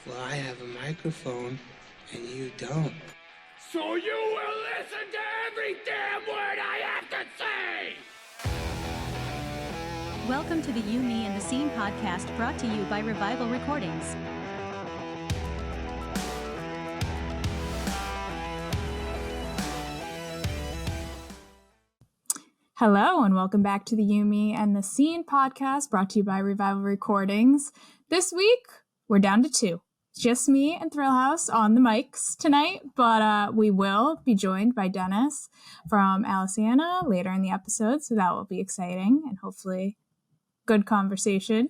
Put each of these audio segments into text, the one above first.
Well, I have a microphone, and you don't. So you will listen to every damn word I have to say! Welcome to the You, Me, and the Scene podcast, brought to you by Revival Recordings. Hello, and welcome back to the You, Me, and the Scene podcast, brought to you by Revival Recordings. This week, we're down to two. Just me and Thrillhouse on the mics tonight, but we will be joined by Dennis from Alesana later in the episode, so that will be exciting and hopefully good conversation.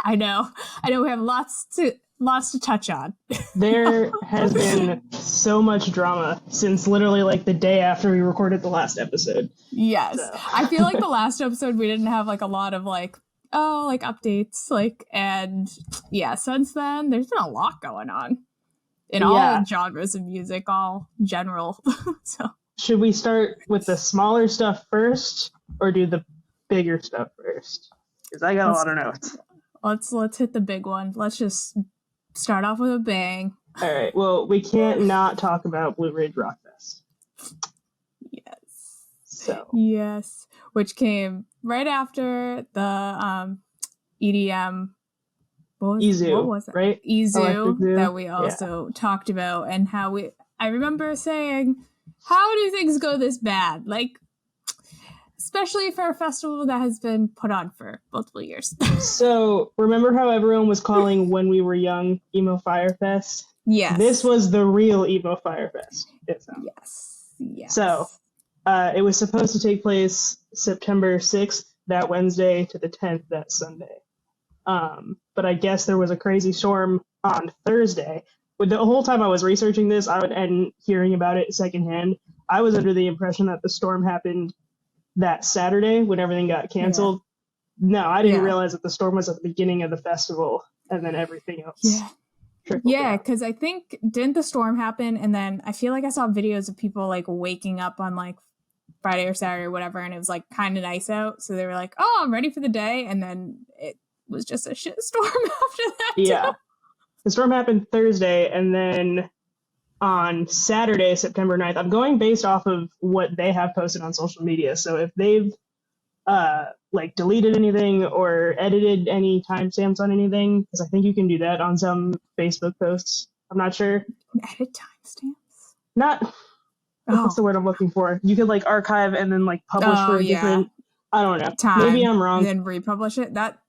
I know we have lots to touch on. There has been so much drama since literally like the day after we recorded the last episode. Yes. So. I feel like the last episode we didn't have like a lot of updates, and since then there's been a lot going on in all genres of music, all general. So should we start with the smaller stuff first or do the bigger stuff first? Because I got a lot of notes. Let's hit the big one. Let's just start off with a bang. All right. Well, we can't not talk about Blue Ridge Rock Fest. Yes, which came right after the EDM. What was it? Right? EZoo that we also talked about, and how I remember saying, how do things go this bad? Like, especially for a festival that has been put on for multiple years. So, remember how everyone was calling When We Were Young Emo Fyre Fest? Yes. This was the real Emo Fyre Fest. Yes. So, it was supposed to take place September 6th, that Wednesday, to the 10th, that Sunday. But I guess there was a crazy storm on Thursday. The whole time I was researching this and hearing about it secondhand, I was under the impression that the storm happened that Saturday when everything got canceled. Yeah. No, I didn't realize that the storm was at the beginning of the festival and then everything else. Yeah, because I think, didn't the storm happen? And then I feel like I saw videos of people like waking up on like Friday or Saturday or whatever, and it was like kind of nice out. So they were like, oh, I'm ready for the day. And then it was just a shit storm after that. Yeah. The storm happened Thursday, and then on Saturday, September 9th, I'm going based off of what they have posted on social media. So if they've deleted anything or edited any timestamps on anything, because I think you can do that on some Facebook posts. I'm not sure. Edit timestamps? Not. What's the word I'm looking for? You could like archive and then like publish for a different. I don't know. Time, maybe I'm wrong. And then republish it. That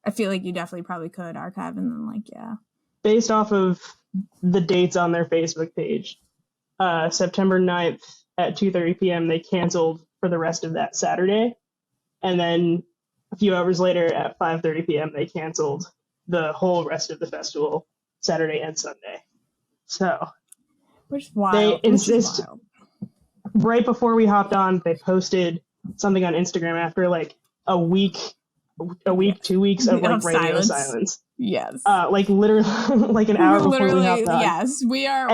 I feel like you definitely probably could archive and then Based off of the dates on their Facebook page, September 9th at 2:30 p.m. they canceled for the rest of that Saturday, and then a few hours later at 5:30 p.m. they canceled the whole rest of the festival, Saturday and Sunday. So. Which is wild. They insist. Right before we hopped on, they posted something on Instagram after like a week, 2 weeks of like radio silence. Yes. Literally, like an hour before we hopped on. Yes, we are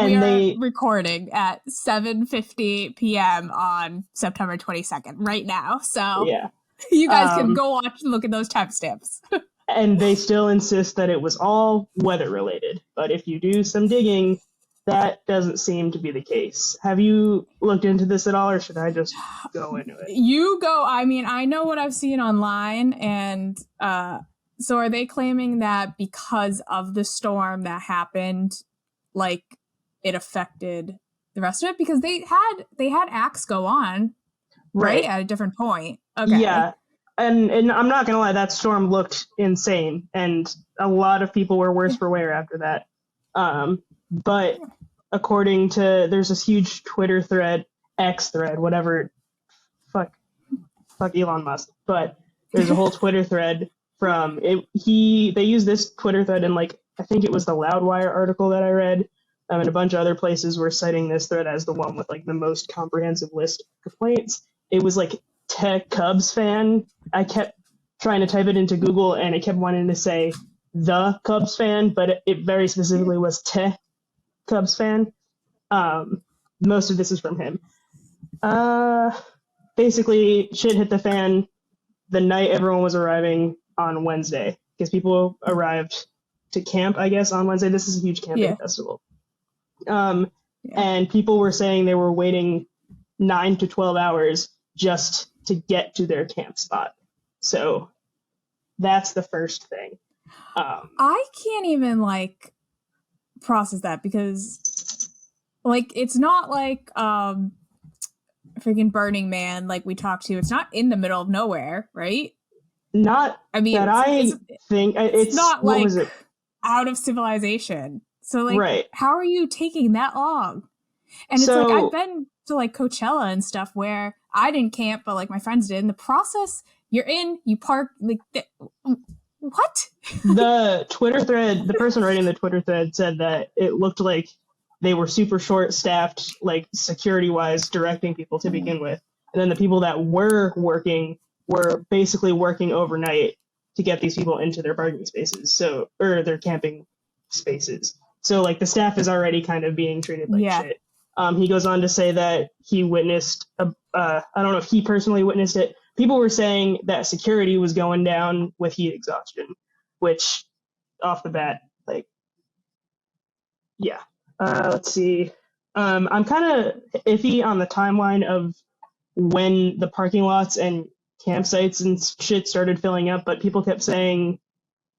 recording at 7:50 p.m. on September 22nd right now. So you guys can go watch and look at those timestamps. And they still insist that it was all weather related. But if you do some digging, that doesn't seem to be the case. Have you looked into this at all, or should I just go into it? You go. I mean, I know what I've seen online, and so are they claiming that because of the storm that happened, like it affected the rest of it? Because they had acts go on, right, at a different point. Okay. Yeah. And I'm not gonna lie, that storm looked insane, and a lot of people were worse for wear after that. But according to, there's this huge Twitter thread, X thread, whatever, fuck Elon Musk, but there's a whole Twitter thread from it. They use this Twitter thread in I think it was the Loudwire article that I read, and a bunch of other places were citing this thread as the one with the most comprehensive list of complaints. It was Tech Cubs fan. I kept trying to type it into Google, and it kept wanting to say the Cubs fan, but it very specifically was Tech Cubs fan. Most of this is from him. Basically, shit hit the fan the night everyone was arriving on Wednesday, because people arrived to camp, I guess, on Wednesday. This is a huge camping festival. Yeah. And people were saying they were waiting 9 to 12 hours just to get to their camp spot. So that's the first thing. I can't even like process that because like it's not like freaking Burning Man like we talked to. It's not in the middle of nowhere, right? Not I mean, that it's not what like was it? out of civilization. So like, Right. how are you taking that long? And it's like I've been to like Coachella and stuff where I didn't camp, but like my friends did. In the process, you're in, you park, like what? The Twitter thread, the person writing the Twitter thread said that it looked like they were super short-staffed, like security-wise, directing people to begin with, and then the people that were working were basically working overnight to get these people into their parking spaces, or their camping spaces. So like the staff is already kind of being treated like shit. He goes on to say that he witnessed, I don't know if he personally witnessed it. People were saying that security was going down with heat exhaustion, which off the bat, like, yeah. Let's see. I'm kind of iffy on the timeline of when the parking lots and campsites and shit started filling up, but people kept saying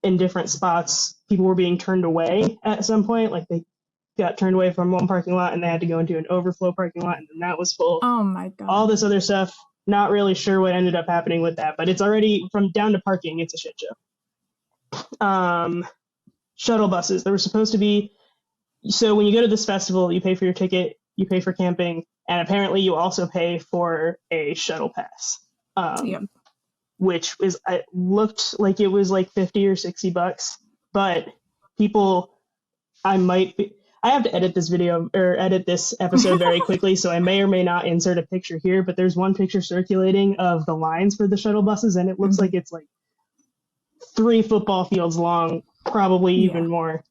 in different spots, people were being turned away at some point. Like they got turned away from one parking lot and they had to go into an overflow parking lot and then that was full. Oh my God. All this other stuff. Not really sure what ended up happening with that, but it's already from down to parking. It's a shit show. Shuttle buses. There were supposed to be. So when you go to this festival, you pay for your ticket, you pay for camping, and apparently you also pay for a shuttle pass. Which is, it looked like it was like $50 or $60, but people, I have to edit this video or edit this episode very quickly, so I may or may not insert a picture here, but there's one picture circulating of the lines for the shuttle buses, and it looks like it's like 3 football fields long, probably even more.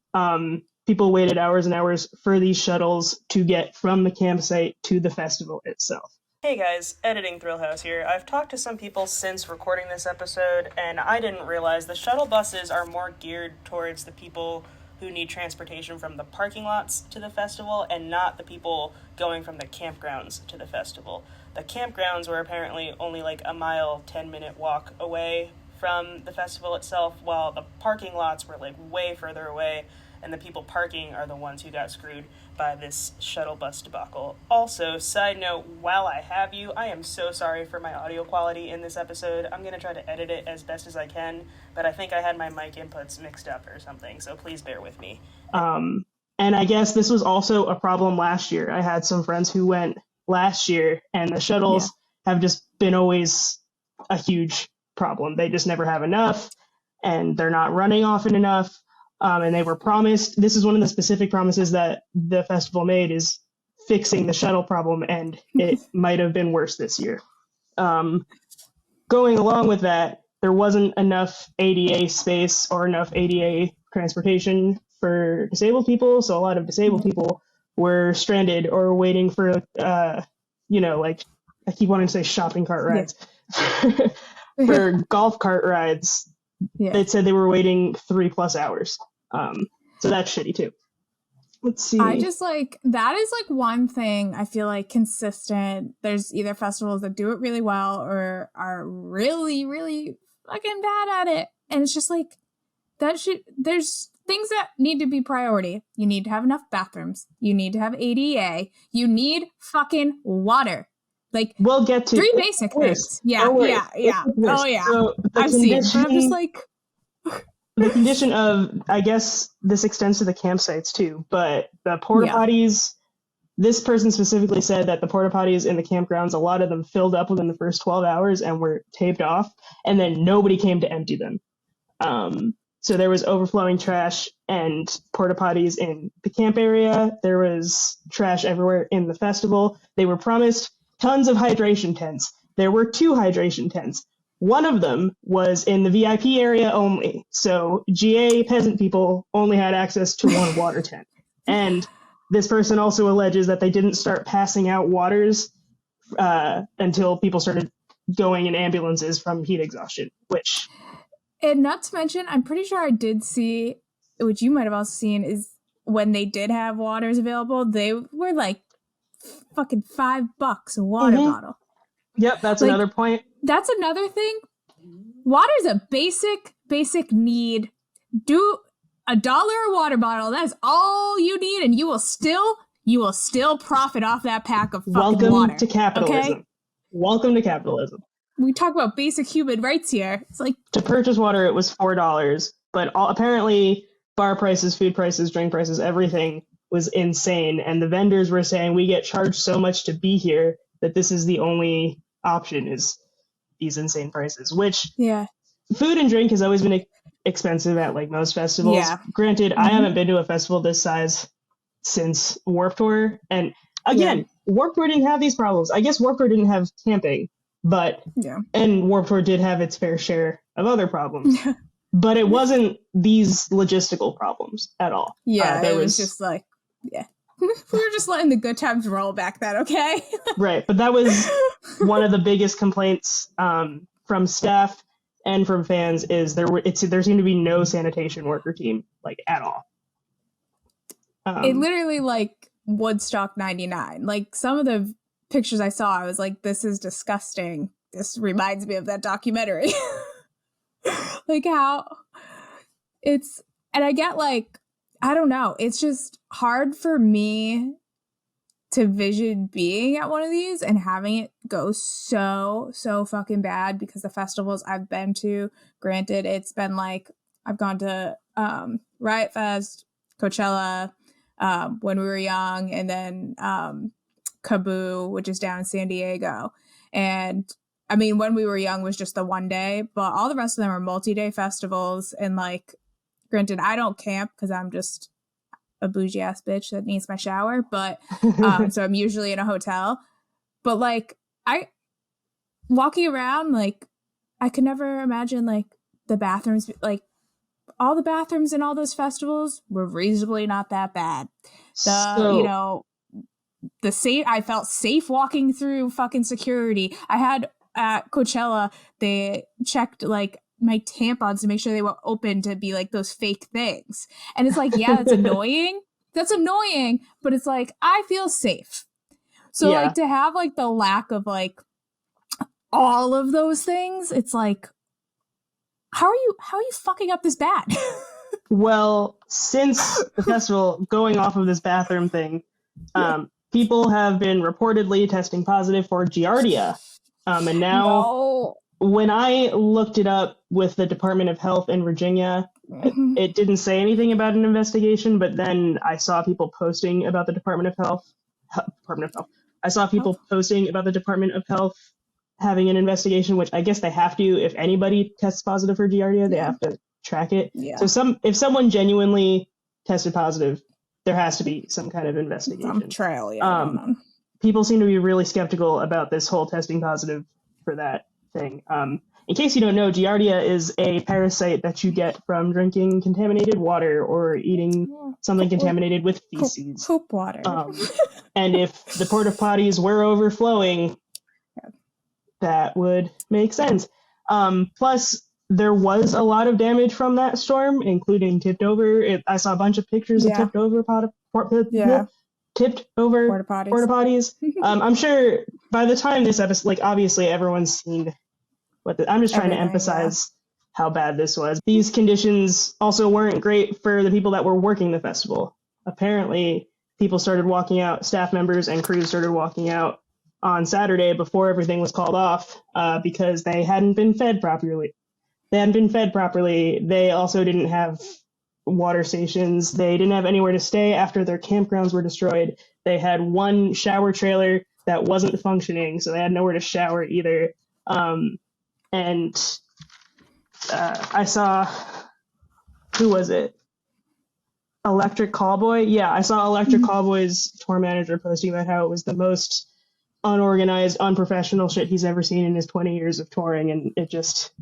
People waited hours and hours for these shuttles to get from the campsite to the festival itself. Hey guys, Editing Thrillhouse here. I've talked to some people since recording this episode, and I didn't realize the shuttle buses are more geared towards the people who need transportation from the parking lots to the festival and not the people going from the campgrounds to the festival. The campgrounds were apparently only like a mile, 10-minute walk away from the festival itself, while the parking lots were like way further away, and the people parking are the ones who got screwed by this shuttle bus debacle. Also, side note, while I have you, I am so sorry for my audio quality in this episode. I'm going to try to edit it as best as I can, but I think I had my mic inputs mixed up or something, so please bear with me. And I guess this was also a problem last year. I had some friends who went last year, and the shuttles have just been always a huge problem. They just never have enough, and they're not running often enough. And they were promised, this is one of the specific promises that the festival made, is fixing the shuttle problem, and it might have been worse this year. Going along with that, there wasn't enough ADA space or enough ADA transportation for disabled people, so a lot of disabled people were stranded or waiting for, like, I keep wanting to say shopping cart rides, for golf cart rides. They said they were waiting 3+ hours. So that's shitty too. Let's see. I just like, that is like one thing I feel like consistent. There's either festivals that do it really well or are really, really fucking bad at it. And it's just like, there's things that need to be priority. You need to have enough bathrooms. You need to have ADA. You need fucking water. Like, we'll get to 3 basic things. Yeah. Oh yeah. So I've seen it, but I'm just like... The condition of, I guess this extends to the campsites too, but the porta potties, this person specifically said that the porta potties in the campgrounds, a lot of them filled up within the first 12 hours and were taped off, and then nobody came to empty them. So there was overflowing trash and porta potties in the camp area. There was trash everywhere in the festival. They were promised tons of hydration tents. There were 2 hydration tents. One of them was in the VIP area only. So GA peasant people only had access to 1 water tent. And this person also alleges that they didn't start passing out waters until people started going in ambulances from heat exhaustion, which... And not to mention, I'm pretty sure I did see which you might have also seen, is when they did have waters available, they were like fucking $5 a water bottle. Yep, that's Like, another point. That's another thing. Water is a basic need. Do $1 a water bottle. That's all you need, and you will still profit off that pack of fucking water. Welcome to capitalism. Okay? Welcome to capitalism. We talk about basic human rights here. It's like, to purchase water, it was $4, but apparently bar prices, food prices, drink prices, everything was insane. And the vendors were saying we get charged so much to be here that this is the only option, is these insane prices, which food and drink has always been expensive at like most festivals. Yeah. Granted, I haven't been to a festival this size since Warped Tour. And again, Warped Tour didn't have these problems. I guess Warped Tour didn't have camping, but and Warped Tour did have its fair share of other problems. But it wasn't these logistical problems at all. Yeah, it was just like, we were just letting the good times roll back then, okay? Right, but that was one of the biggest complaints from staff and from fans is there seemed to be no sanitation worker team, like, at all. It literally, like, Woodstock 99. Like, some of the pictures I saw, I was like, this is disgusting. This reminds me of that documentary. Like, how it's, and I get, like, I don't know, it's just hard for me to vision being at one of these and having it go so fucking bad, because the festivals I've been to, granted, it's been like, I've gone to Riot Fest, Coachella, when we were young, and then Kaboo, which is down in San Diego. And I mean, when we were young was just the one day, but all the rest of them are multi-day festivals. And like, granted, I don't camp because I'm just a bougie ass bitch that needs my shower, but so I'm usually in a hotel. But like, I walking around, like, I could never imagine like the bathrooms, like all the bathrooms in all those festivals were reasonably not that bad. I felt safe walking through fucking security. I had at Coachella, they checked like my tampons to make sure they were open to be like those fake things. And it's like, yeah, that's annoying. That's annoying, but it's like, I feel safe. So like to have like the lack of like all of those things, it's like, how are you fucking up this bad? Well, since the festival, going off of this bathroom thing, people have been reportedly testing positive for Giardia. And now when I looked it up with the Department of Health in Virginia, it didn't say anything about an investigation, but then I saw people posting about the Department of Health. I saw people posting about the Department of Health having an investigation, which I guess they have to. If anybody tests positive for Giardia, they have to track it. Yeah. So if someone genuinely tested positive, there has to be some kind of investigation. Some trail, people seem to be really skeptical about this whole testing positive for that thing. In case you don't know, Giardia is a parasite that you get from drinking contaminated water or eating something contaminated with feces. Poop water. And if the porta potties were overflowing, that would make sense. Plus, there was a lot of damage from that storm, including tipped over. I saw a bunch of pictures of tipped over porta potties. I'm sure by the time this episode, like, obviously everyone's seen I'm just trying to emphasize how bad this was. These conditions also weren't great for the people that were working the festival. Apparently, people started walking out, staff members and crews started walking out on Saturday before everything was called off because they hadn't been fed properly. They also didn't have water stations. They didn't have anywhere to stay after their campgrounds were destroyed. They had one shower trailer that wasn't functioning, so they had nowhere to shower either. I saw, who was it? Electric Callboy? Yeah, I saw Electric Callboy's tour manager posting about how it was the most unorganized, unprofessional shit he's ever seen in his 20 years of touring, and it just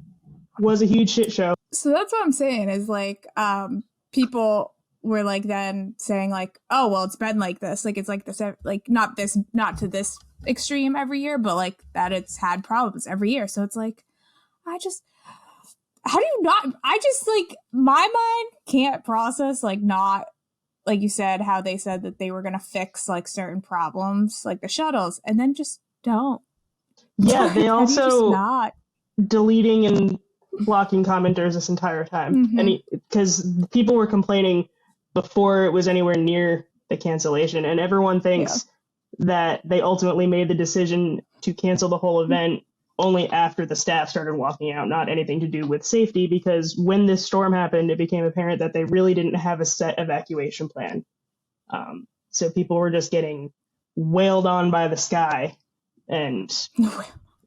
was a huge shit show. So that's what I'm saying is like, people were like then saying like, oh, well, it's been like this. Like, it's like this, like not to this extreme every year, but like that it's had problems every year. So it's like, how do you not? I just like my mind can't process like not like you said how they said that they were gonna fix like certain problems like the shuttles and then just don't. Yeah, they How do you just also not? deleting and blocking commenters this entire time, and because people were complaining before it was anywhere near the cancellation, and everyone thinks that they ultimately made the decision to cancel the whole event only after the staff started walking out, not anything to do with safety, because when this storm happened, it became apparent that they really didn't have a set evacuation plan. So people were just getting wailed on by the sky and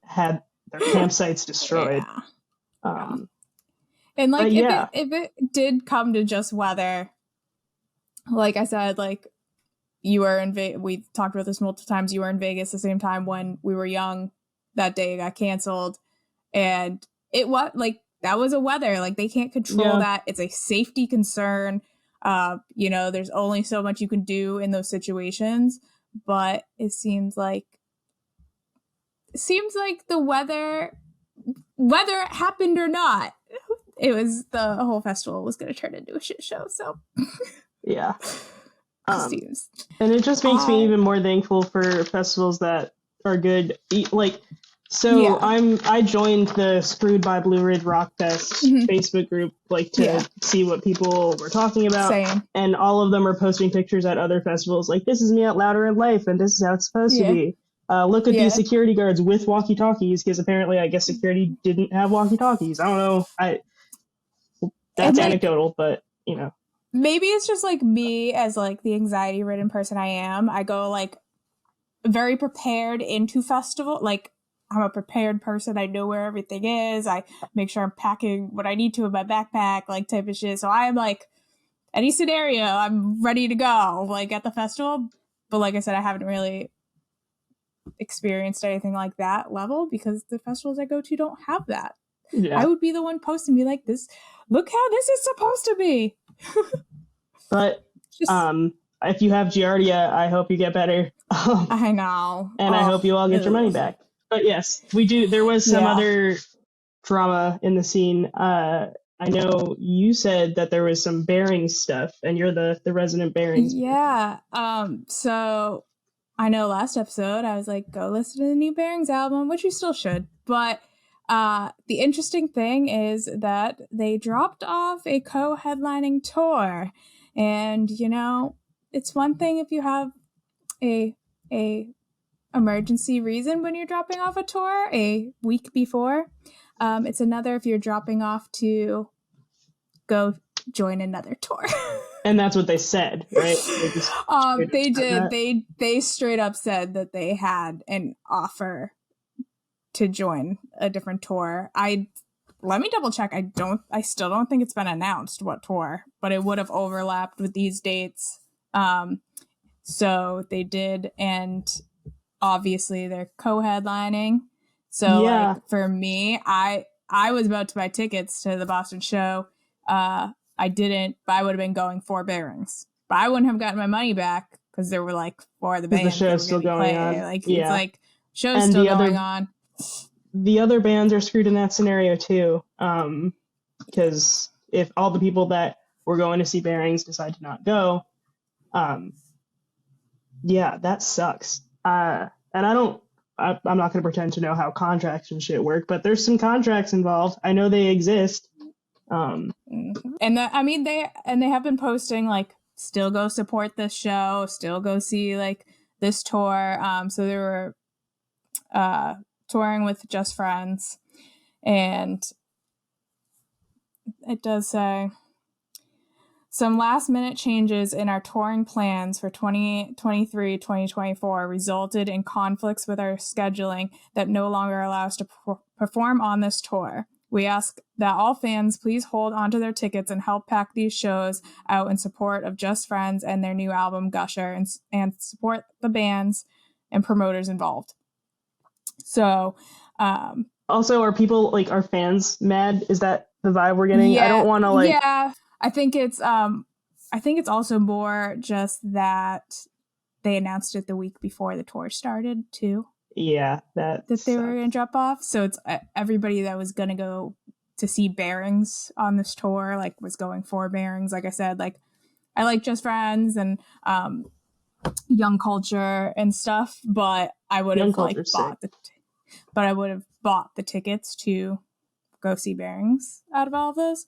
had their campsites destroyed. And like if it did come to just weather, like I said, like you were in Vegas, we talked about this multiple times, you were in Vegas the same time when we were young. That day it got canceled, and it was like that was a weather, like they can't control that. It's a safety concern. There's only so much you can do in those situations, but it seems like the whether it happened or not, it was the whole festival was going to turn into a shit show. So yeah. Seems. And it just makes me even more thankful for festivals that are good. I joined the Screwed by Blue Ridge Rock Fest Facebook group to see what people were talking about. Same. And all of them are posting pictures at other festivals like, this is me at Louder in Life and this is how it's supposed to be. Look at these security guards with walkie-talkies, because apparently I guess security didn't have walkie-talkies. I don't know. That's anecdotal, but maybe it's just like me as like the anxiety ridden person I am. I go like very prepared into festival. Like I'm a prepared person. I know where everything is. I make sure I'm packing what I need to in my backpack, like type of shit. So I am like any scenario, I'm ready to go like at the festival. But like I said, I haven't really experienced anything like that level because the festivals I go to don't have that. Yeah. I would be the one posting me like this. Look how this is supposed to be. But if you have Giardia, I hope you get better. I know. And I hope you all get your money back. But yes, we do. There was some other drama in the scene. I know you said that there was some Bearings stuff, and you're the resident Bearings. Yeah. So I know last episode I was like, go listen to the new Bearings album, which you still should. But the interesting thing is that they dropped off a co-headlining tour. And, it's one thing if you have a emergency reason when you're dropping off a tour a week before. It's another if you're dropping off to go join another tour. And that's what they said, right? They did. They straight up said that they had an offer to join a different tour. Let me double check. I still don't think it's been announced what tour, but it would have overlapped with these dates. So they did, and obviously they're co-headlining. So like for me, I was about to buy tickets to the Boston show. I didn't, but I would have been going for Bearings. But I wouldn't have gotten my money back because there were like four of the bands. The show's still going on. Like it's like show's and still going on. The other bands are screwed in that scenario too. Because if all the people that were going to see Bearings decide to not go, that sucks. And I'm not going to pretend to know how contracts and shit work, but there's some contracts involved. I know they exist. And they have been posting like, still go support this show, still go see like this tour. So they were touring with Just Friends, and it does say some last minute changes in our touring plans for 2023-2024 resulted in conflicts with our scheduling that no longer allow us to perform on this tour. We ask that all fans please hold onto their tickets and help pack these shows out in support of Just Friends and their new album Gusher, and support the bands and promoters involved. So, also, are people like, are fans mad? Is that the vibe we're getting? I don't want to like. Yeah, I think it's also more just that they announced it the week before the tour started too. Yeah, that they were going to drop off. So it's everybody that was going to go to see Bearings on this tour, like was going for Bearings. Like I said, like I like Just Friends and Young Culture and stuff, but I would have like bought the tickets to go see Bearings out of all of those.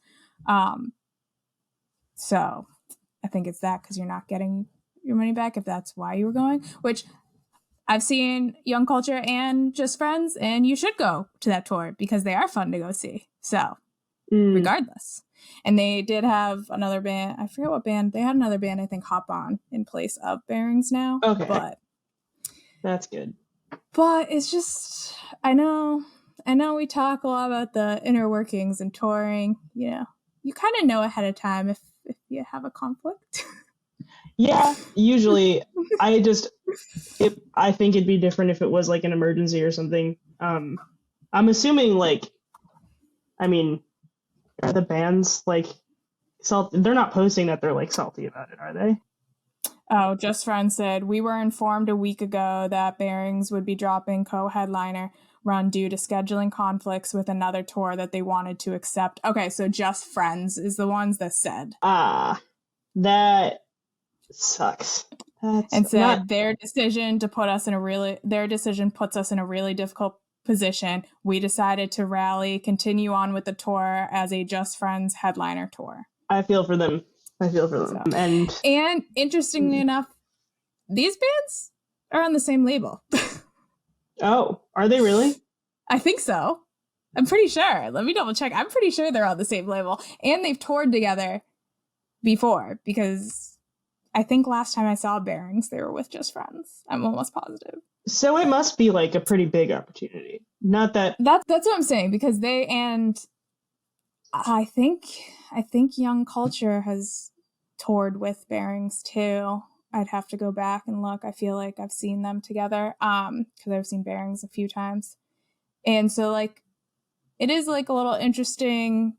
So I think it's that, because you're not getting your money back if that's why you were going, which I've seen Young Culture and Just Friends, and you should go to that tour because they are fun to go see. So regardless. And they did have another band. I forget what band. They had another band, I think, hop on in place of Bearings now. Okay. But that's good. But it's just, I know we talk a lot about the inner workings and touring. You know, you kind of know ahead of time if you have a conflict. Yeah, usually I think it'd be different if it was like an emergency or something. I'm assuming are the bands like they're not posting that they're like salty about it, are they? Oh, Just Friends said, we were informed a week ago that Bearings would be dropping co-headliner run due to scheduling conflicts with another tour that they wanted to accept. Okay, so Just Friends is the ones that said. That sucks. Their decision puts us in a really difficult position. We decided to rally, continue on with the tour as a Just Friends headliner tour. I feel for them. So, and interestingly enough, these bands are on the same label. Oh, are they really? I think so. I'm pretty sure. Let me double check. I'm pretty sure they're on the same label, and they've toured together before, because I think last time I saw Bearings, they were with Just Friends. I'm almost positive. So it must be like a pretty big opportunity. Not that that's what I'm saying, because I think Young Culture has toured with Bearings too. I'd have to go back and look. I feel like I've seen them together because I've seen Bearings a few times. And so like it is like a little interesting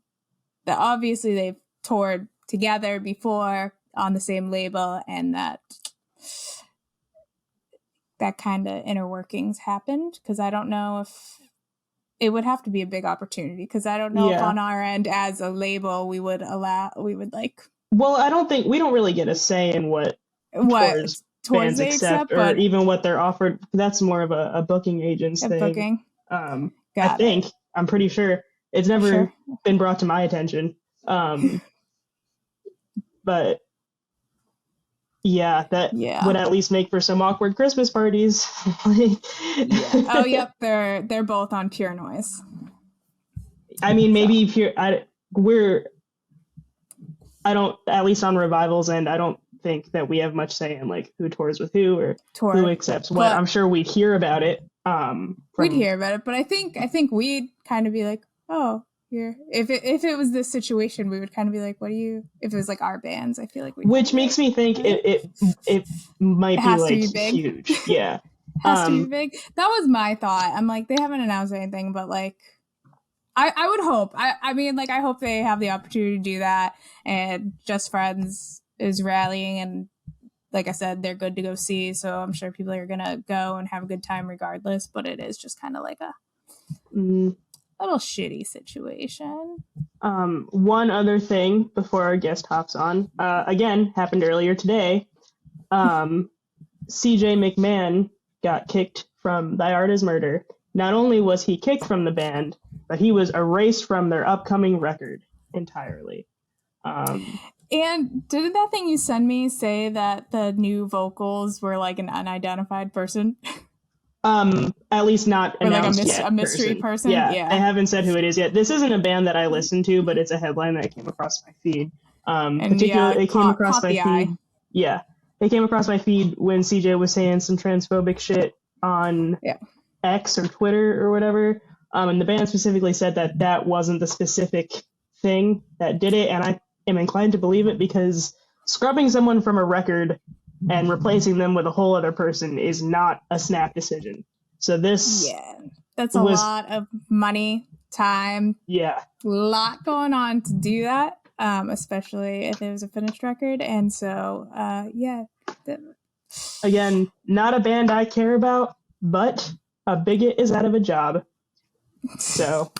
that obviously they've toured together before on the same label, and that kind of inner workings happened, because I don't know if it would have to be a big opportunity, because I don't know if on our end as a label we would like. Well, I don't think we don't really get a say in what tours bands accept, or even what they're offered. That's more of a booking agent's thing. Booking. I'm pretty sure it's never been brought to my attention. But that would at least make for some awkward Christmas parties. Oh, yep. They're both on Pure Noise. I mean, maybe at least on Revival's end, I don't think that we have much say in like who tours with who or who accepts what. I'm sure we'd hear about it. We'd hear about it, but I think we'd kind of be like, oh, here. If it was this situation, we would kind of be like, what do you? If it was like our bands, I feel like which makes me think it might be like huge. Yeah, has to be big. That was my thought. I'm like, they haven't announced anything, but like, I would hope. I mean, like, I hope they have the opportunity to do that. And Just Friends is rallying, and like I said, they're good to go see. So I'm sure people are gonna go and have a good time regardless. But it is just kind of like a little shitty situation. One other thing before our guest hops on, again, happened earlier today. CJ McMahon got kicked from Thy Art Is Murder. Not only was he kicked from the band, but he was erased from their upcoming record entirely. And didn't that thing you sent me say that the new vocals were like an unidentified person? At least not announced yet. A mystery person. Yeah, I haven't said who it is yet. This isn't a band that I listen to, but it's a headline that came across my feed. It came across my feed. Yeah, it came across my feed when CJ was saying some transphobic shit on X or Twitter or whatever. And the band specifically said that wasn't the specific thing that did it, and I am inclined to believe it, because scrubbing someone from a record and replacing them with a whole other person is not a snap decision. So that's a lot of money, time, a lot going on to do that, especially if it was a finished record. And so, again, not a band I care about, but a bigot is out of a job. So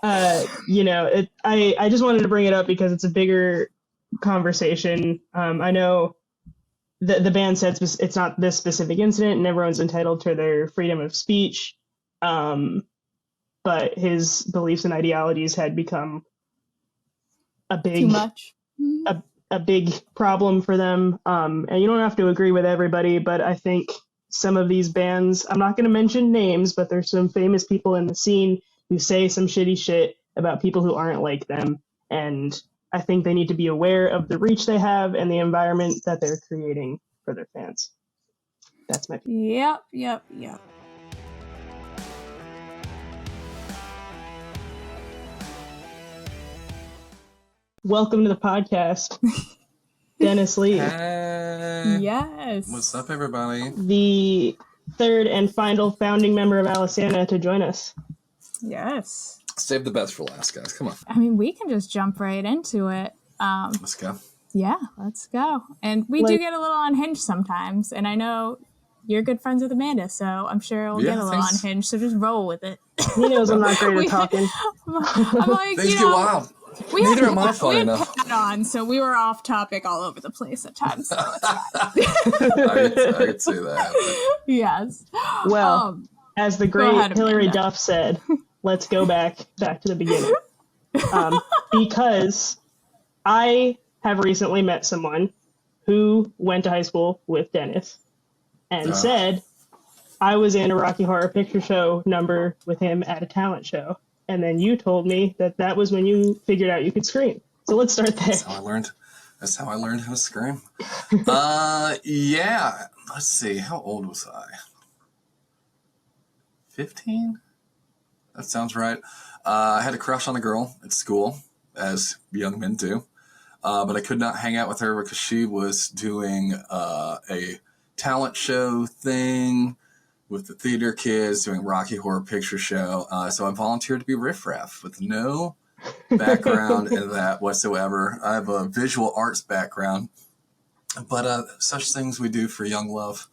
I just wanted to bring it up because it's a bigger conversation. I know the band said it's not this specific incident, and everyone's entitled to their freedom of speech. But his beliefs and ideologies had become a big, Too much. a big problem for them. And you don't have to agree with everybody, but I think some of these bands, I'm not going to mention names, but there's some famous people in the scene who say some shitty shit about people who aren't like them. And I think they need to be aware of the reach they have and the environment that they're creating for their fans. That's my opinion. Yep. Welcome to the podcast, Dennis Lee. Hey. Yes. What's up, everybody? The third and final founding member of Alesana to join us. Yes. Save the best for last, guys. Come on. I mean, we can just jump right into it. Let's go. Yeah, let's go. And we do get a little unhinged sometimes, and I know you're good friends with Amanda, so I'm sure we'll get a little unhinged, so just roll with it. He knows I'm not great at talking. I'm like, Things get wild. Neither am I funny enough. On, so we were off topic all over the place at times. So it's fine. I could see that. Yes. Well, as the great Hillary Duff said, let's go back to the beginning. Because I have recently met someone who went to high school with Dennis and said I was in a Rocky Horror Picture Show number with him at a talent show. And then you told me that was when you figured out you could scream. So let's start there. That's how I learned how to scream. Yeah. Let's see. How old was I? 15? That sounds right. I had a crush on a girl at school, as young men do. But I could not hang out with her because she was doing a talent show thing with the theater kids, doing Rocky Horror Picture Show. So I volunteered to be Riff Raff with no background in that whatsoever. I have a visual arts background, but such things we do for young love.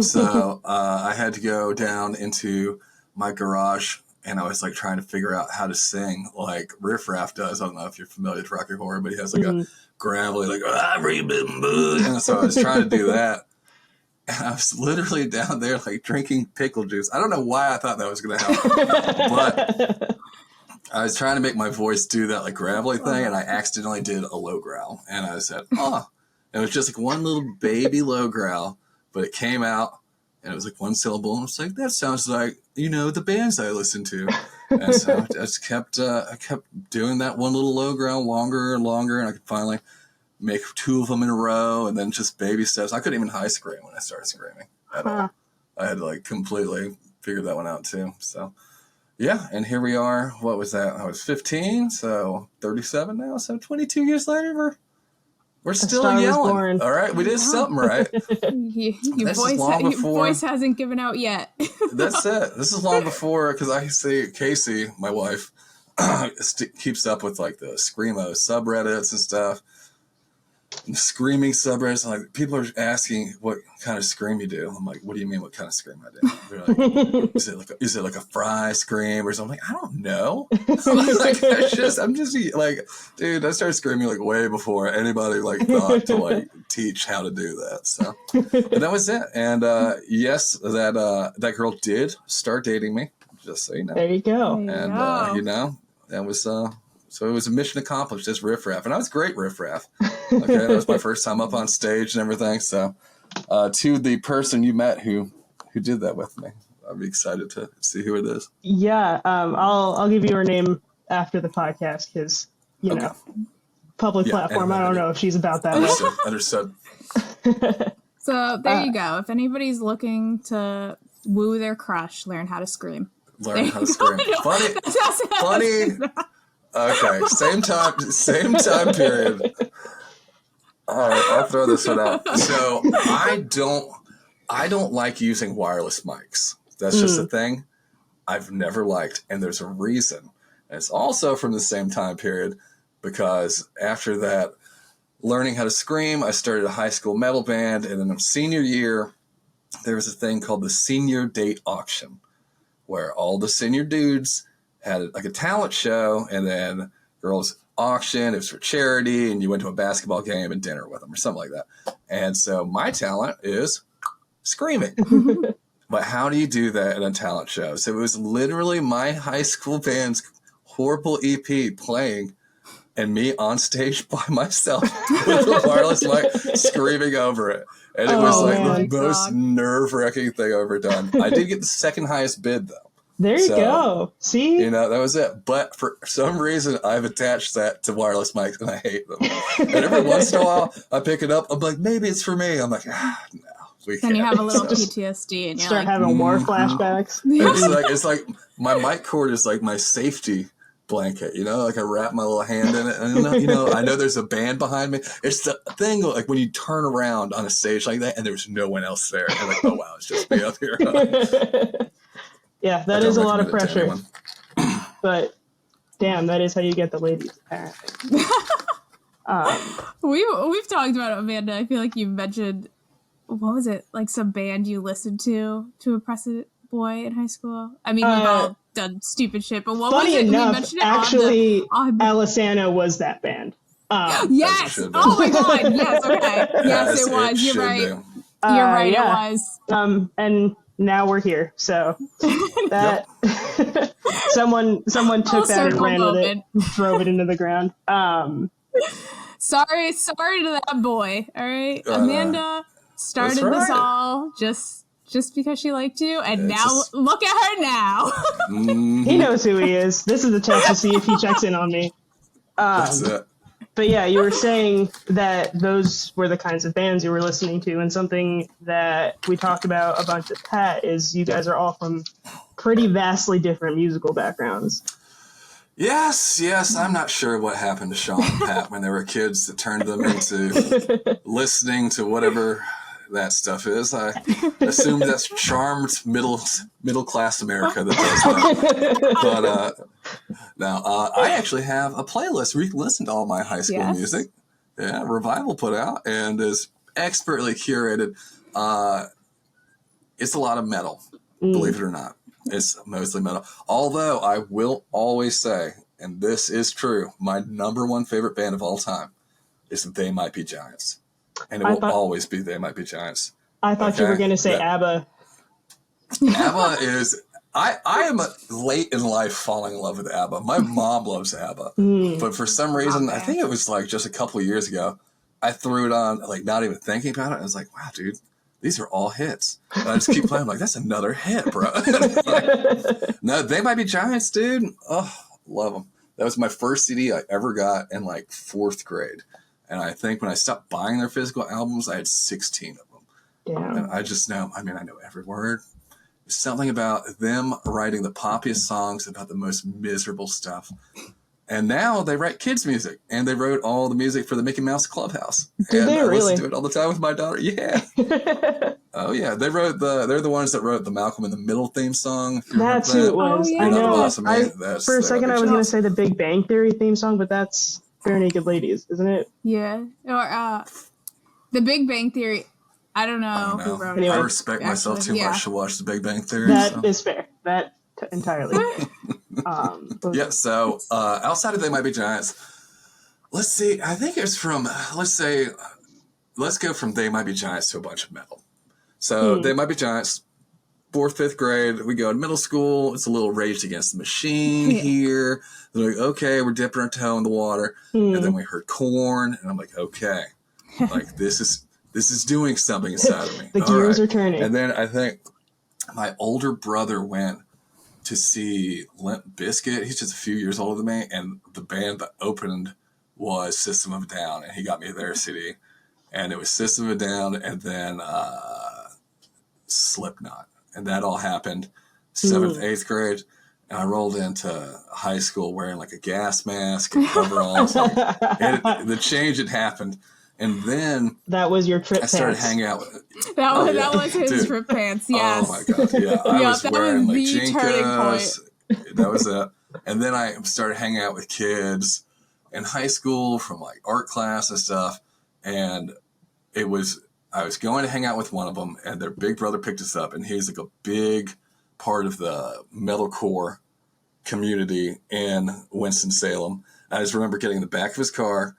So I had to go down into my garage, and I was like trying to figure out how to sing like Riff Raff does. I don't know if you're familiar with Rocky Horror, but he has like a gravelly, like, and so I was trying to do that. And I was literally down there like drinking pickle juice. I don't know why I thought that was going to help, but I was trying to make my voice do that like gravelly thing, and I accidentally did a low growl. And I said, and it was just like one little baby low growl, but it came out, and it was like one syllable. And I was like, that sounds like, the bands I listen to. And so I just kept doing that one little low growl longer and longer, and I could finally make 2 of them in a row, and then just baby steps. I couldn't even high scream when I started screaming at all. I had to like completely figure that one out too. So yeah, and here we are. What was that? I was 15, so 37 now. So 22 years later, we're still yelling. All right, we did something right. Your voice hasn't given out yet. That's it. This is long before, because I see Casey, my wife, keeps up with like the Screamo subreddits and stuff. Screaming subreddits, and like people are asking what kind of scream you do. I'm like, what do you mean what kind of scream I do? They're like, is it like a fry scream or something? I'm like, I don't know. I'm just like, dude, I started screaming like way before anybody like thought to like teach how to do that. So but that was it. And yes, that girl did start dating me, just so you know. There you go. And that was so it was a mission accomplished as Riff Raff. And I was great Riff Raff. Okay, that was my first time up on stage and everything. So to the person you met who did that with me, I'll be excited to see who it is. Yeah, I'll give you her name after the podcast because, know, public platform. I don't know if she's about that. Understood. So there you go. If anybody's looking to woo their crush, learn how to scream. Funny. Okay, same time period. All right, I'll throw this one out. So I don't like using wireless mics. That's just a thing I've never liked, and there's a reason. And it's also from the same time period, because after that, learning how to scream, I started a high school metal band, and in senior year, there was a thing called the senior date auction, where all the senior dudes had like a talent show, and then girls auction. It was for charity, and you went to a basketball game and dinner with them or something like that. And so my talent is screaming. But how do you do that at a talent show? So it was literally my high school band's horrible EP playing and me on stage by myself with a wireless mic screaming over it. And it was like the most nerve-wracking thing I've ever done. I did get the second highest bid, though. There you go. See? You know, that was it. But for some reason, I've attached that to wireless mics, and I hate them. And every once in a while, I pick it up. I'm like, maybe it's for me. I'm like, no. Then you have a little PTSD, and you're start having war flashbacks. It's like my mic cord is like my safety blanket, you know, like I wrap my little hand in it, and you know, I know there's a band behind me. It's the thing like when you turn around on a stage like that and there's no one else there, and like, oh wow, it's just me up here. Yeah, that is a lot of pressure. But damn, that is how you get the ladies, apparently. We've talked about it, Amanda. I feel like you mentioned, what was it, like some band you listened to impress a boy in high school? I mean, we've all done stupid shit, but what was it? Enough, we mentioned it actually, Alesana was that band. Yes! Oh my god! Yes, okay. Yes, it was. You're right. You're right, yeah. It was. And now we're here, so that someone took that and ran with it, drove it into the ground. Sorry to that boy. All right, Amanda started this all just because she liked you, and now look at her now. He knows who he is. This is a test to see if he checks in on me. That's it. But yeah, you were saying that those were the kinds of bands you were listening to, and something that we talked about a bunch with Pat is you guys are all from pretty vastly different musical backgrounds. Yes. I'm not sure what happened to Sean and Pat when they were kids that turned them into listening to whatever that stuff is. I assume that's charmed middle class America that does that. But now I actually have a playlist where you can listen to all my high school music. Yeah, Revival put out and is expertly curated. It's a lot of metal, believe it or not. It's mostly metal. Although I will always say, and this is true, my number one favorite band of all time is They Might Be Giants. And it will always be They Might Be Giants. I thought you were going to say ABBA. ABBA is... I am late in life falling in love with ABBA. My mom loves ABBA. But for some reason, I think it was like just a couple of years ago, I threw it on, like not even thinking about it. I was like, wow, dude, these are all hits. And I just keep playing. I'm like, that's another hit, bro. No, They Might Be Giants, dude. Oh, love them. That was my first CD I ever got in like 4th grade. And I think when I stopped buying their physical albums, I had 16 of them. Damn. And I just know, I know every word. There's something about them writing the poppiest songs about the most miserable stuff. And now they write kids' music. And they wrote all the music for the Mickey Mouse Clubhouse. Did they I really? listen to it all the time with my daughter. Yeah. Oh, yeah. They're the ones that wrote the Malcolm in the Middle theme song. That's who it was. Oh, yeah. I know. Awesome, for a second, I was going to say the Big Bang Theory theme song, but that's Bare Naked Ladies, isn't it? Yeah. Or the Big Bang Theory. I don't know who wrote it. I respect myself too much to watch the Big Bang Theory. That is fair. That entirely. Yeah, so outside of They Might Be Giants, let's see. I think it's from, let's go from They Might Be Giants to a bunch of metal. So They Might Be Giants, 4th, 5th grade, we go to middle school. It's a little Rage Against the Machine here. They're like, okay, we're dipping our toe in the water. And then we heard Korn, and I'm like, okay, like this is doing something inside of me. The gears are turning. And then I think my older brother went to see Limp Bizkit. He's just a few years older than me, and the band that opened was System of a Down, and he got me their CD. And it was System of a Down, and then Slipknot. And that all happened 7th, 8th grade. And I rolled into high school wearing like a gas mask and coveralls. The change had happened. And then that was your trip. I started pants. hanging out with That was his trip pants. Yes. Oh my god! Yeah, I was wearing like Jinkos. That was it. And then I started hanging out with kids in high school from like art class and stuff. And it was I was going to hang out with one of them, and their big brother picked us up, and he's like a big part of the metalcore community in Winston-Salem. I just remember getting in the back of his car,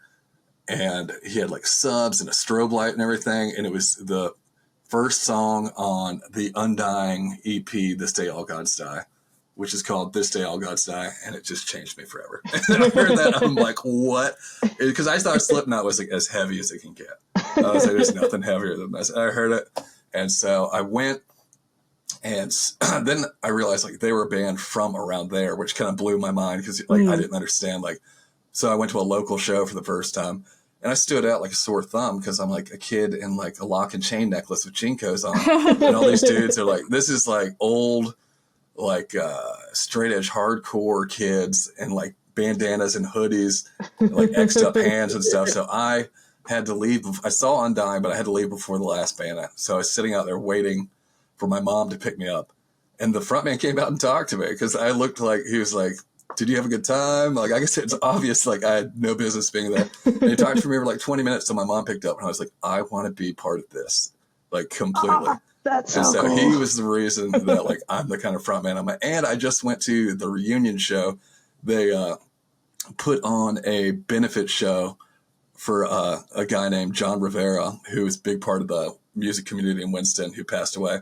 and he had like subs and a strobe light and everything, and it was the first song on the Undying EP, This Day All Gods Die, which is called This Day All Gods Die, and it just changed me forever. And I heard that, I'm like, what? Because I thought Slipknot was like as heavy as it can get. I was like, there's nothing heavier than this. I heard it, and so I went, and then I realized like they were a band from around there, which kind of blew my mind because like I didn't understand. Like, so I went to a local show for the first time, and I stood out like a sore thumb because I'm like a kid in like a lock and chain necklace with Jinkos on, and all these dudes are like, this is like old, like straight edge hardcore kids and like bandanas and hoodies, and, like X'd up hands and stuff. So I had to leave. I saw Undying, but I had to leave before the last band. So I was sitting out there waiting for my mom to pick me up, and the frontman came out and talked to me because I looked like he was like, did you have a good time? Like, I guess it's obvious, like I had no business being there. And he talked to me for like 20 minutes till my mom picked up, and I was like, I want to be part of this, like completely. That's and so cool. he was the reason that like I'm the kind of frontman I'm at. And I just went to the reunion show. They put on a benefit show for a guy named John Rivera, who was a big part of the music community in Winston, who passed away.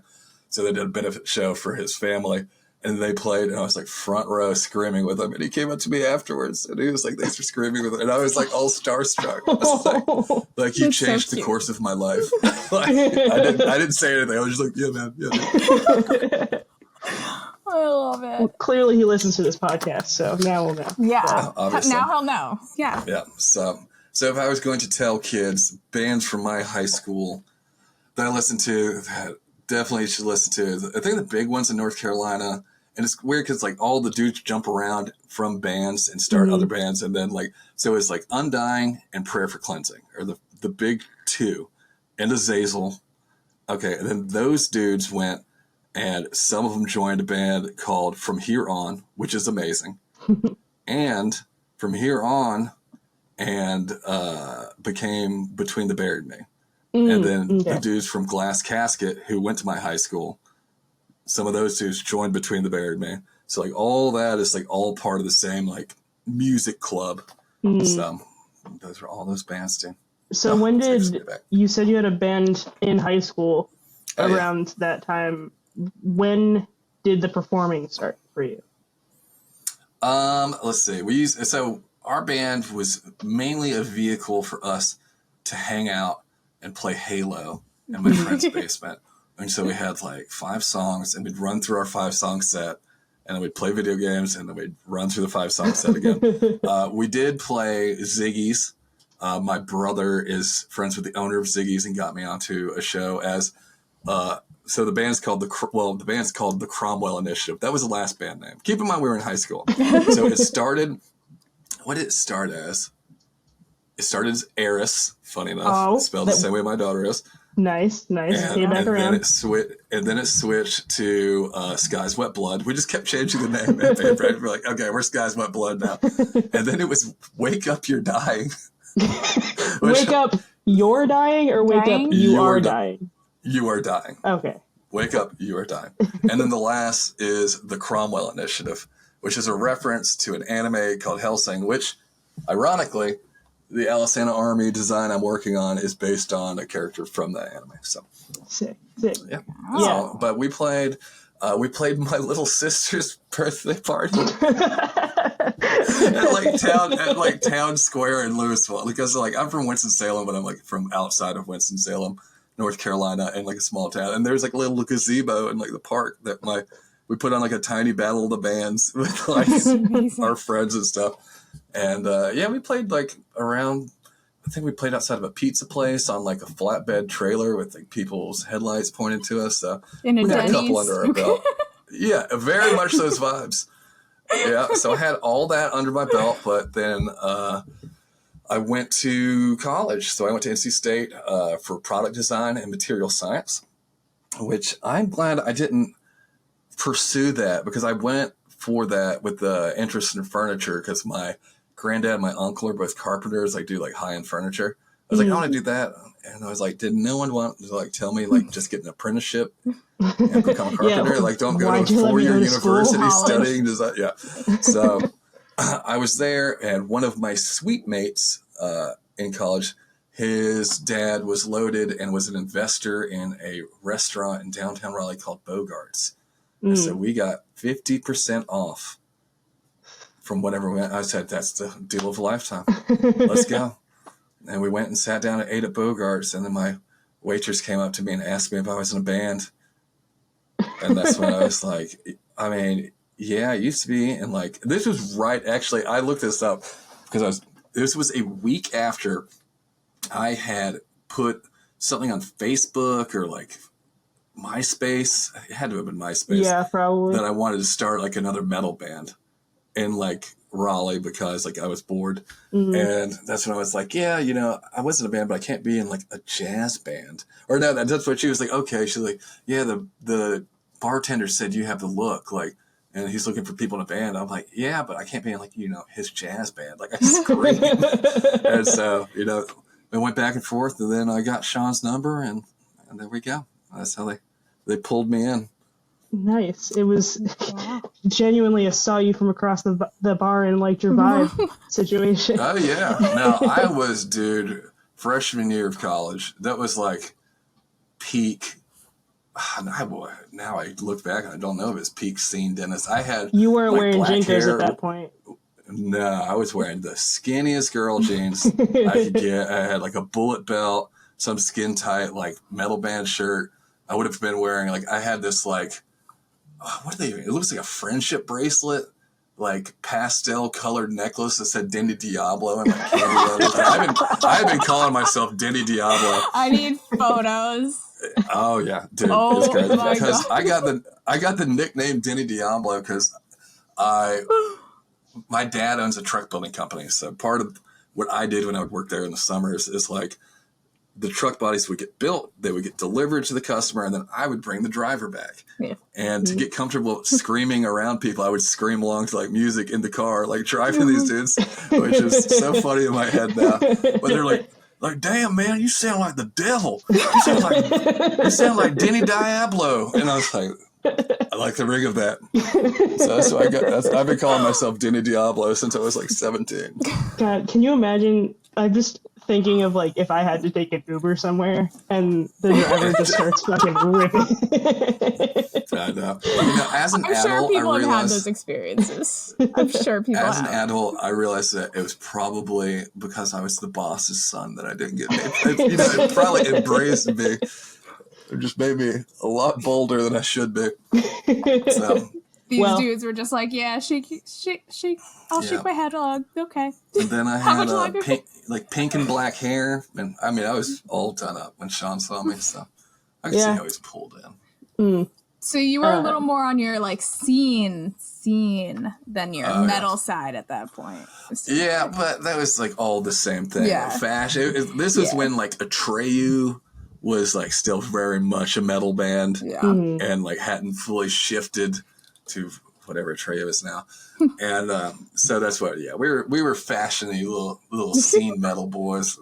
So they did a benefit show for his family, and they played, and I was like front row screaming with him. And he came up to me afterwards, and he was like, thanks for screaming with him. And I was like all starstruck. I was like you changed the course of my life. Like, I didn't say anything. I was just like, yeah, man. Yeah. I love it. Well, clearly he listens to this podcast, so now we'll know. Yeah. Obviously. Now he'll know. Yeah. Yeah. So if I was going to tell kids bands from my high school that I listened to, that definitely should listen to, I think the big ones in North Carolina, and it's weird because like all the dudes jump around from bands and start other bands, and then like, so it's like Undying and Prayer for Cleansing are the big two, and Azazel. Okay. And then those dudes went, and some of them joined a band called From Here On, which is amazing. And From Here On, and became Between the Buried Me. And then the dudes from Glass Casket, who went to my high school, some of those dudes joined Between the Buried Me. So like all that is like all part of the same like music club. So those are all those bands too. So when did you said you had a band in high school around that time? When did the performing start for you? Let's see. So our band was mainly a vehicle for us to hang out and play Halo in my friend's basement. And so we had like 5 songs, and we'd run through our 5-song set, and then we'd play video games, and then we'd run through the 5-song set again. We did play Ziggy's. My brother is friends with the owner of Ziggy's and got me onto a show as so the band's called the Cromwell Initiative. That was the last band name. Keep in mind we were in high school. So it started. What did it start as? It started as Eris. Funny enough, spelled the same way my daughter is. Nice. Came back around. Then it switched to Sky's Wet Blood. We just kept changing the name. We're like, okay, we're Sky's Wet Blood now. And then it was Wake Up, You're Dying. Wake Up, You're Dying, or Wake Up, You Are Dying? You Are Dying. Okay. Wake Up, You Are Dying. And then the last is the Cromwell Initiative, which is a reference to an anime called Hellsing, which, ironically, the Alesana army design I'm working on is based on a character from that anime. So sick. Yeah. So, but we played my little sister's birthday party at town square in Louisville, because like I'm from Winston-Salem, but I'm like from outside of Winston-Salem, North Carolina, in like a small town, and there's like a little gazebo in like the park that we put on like a tiny battle of the bands with like our friends and stuff. And we played like around, I think we played outside of a pizza place on like a flatbed trailer with like people's headlights pointed to us. So we got a couple under our belt. Yeah, very much those vibes. Yeah, so I had all that under my belt, but then I went to college. So I went to NC State for product design and material science, which I'm glad I didn't pursue that, because I went for that with the interest in furniture, because my granddad and my uncle are both carpenters. They do like high-end furniture. I was like, I want to do that. And I was like, did no one want to like tell me like just get an apprenticeship and become a carpenter? Like, don't go to a 4-year university studying design. Yeah. So I was there, and one of my suite mates in college, his dad was loaded and was an investor in a restaurant in downtown Raleigh called Bogart's. And so we got 50% off from whatever we went. I said, that's the deal of a lifetime. Let's go. And we went and sat down and ate at Bogart's, and then my waitress came up to me and asked me if I was in a band. And that's when I was like, I mean, yeah, I used to be. And like, this was right. Actually, I looked this up because this was a week after I had put something on Facebook or like MySpace. It had to have been MySpace. Yeah, probably. That I wanted to start like another metal band in like Raleigh because like I was bored. And that's when I was like, yeah, you know, I was in a band, but I can't be in like a jazz band. Or no, that's what she was like. Okay. She's like, yeah, the bartender said you have the look, like, and he's looking for people in a band. I'm like, yeah, but I can't be in like, you know, his jazz band. Like I screamed. And so, you know, we went back and forth, and then I got Sean's number, and there we go. That's how they pulled me in. Nice. It was genuinely a saw you from across the bar and liked your vibe situation. Oh, yeah. No, I was, dude, freshman year of college. That was like peak. Now I look back and I don't know if it's peak scene, Dennis. You weren't like wearing Jinkers hair. at that point. No, I was wearing the skinniest girl jeans I could get. I had like a bullet belt, some skin tight, like metal band shirt. I would have been wearing like, I had this like, what are they? It looks like a friendship bracelet, like pastel colored necklace that said Denny Diablo and like candy. I've been calling myself Denny Diablo. I need photos. Oh yeah, dude, Oh, it's crazy my because God. I got the nickname Denny Diablo because my dad owns a truck building company. So part of what I did when I would work there in the summers is like the truck bodies would get built, they would get delivered to the customer, and then I would bring the driver back. Yeah. And to get comfortable screaming around people, I would scream along to like music in the car, like driving these dudes, which is so funny in my head now. But they're like, damn man, you sound like the devil. You sound like Denny Diablo. And I was like, I like the ring of that. So that's what I got. I've been calling myself Denny Diablo since I was like 17. God, can you imagine? I'm just thinking of like if I had to take an Uber somewhere and the driver just starts fucking ripping. I know. You know, as an I'm adult, sure people I have had realized, those experiences. I'm sure people as have. an adult, I realized that it was probably because I was the boss's son that I didn't get named. You know, it probably embraced me. It just made me a lot bolder than I should be. So. These dudes were just like, yeah, shake. I'll shake my head along. Okay. And then I had pink and black hair. And I mean, I was all done up when Sean saw me. So I could see how he's pulled in. So you were a little more on your like scene than your metal side at that point. Yeah, but that was like all the same thing. Yeah. Like fashion. This was when like Atreyu was like still very much a metal band. Yeah. And like hadn't fully shifted to whatever Atreyu is now. And so that's what, we were fashiony little scene metal boys.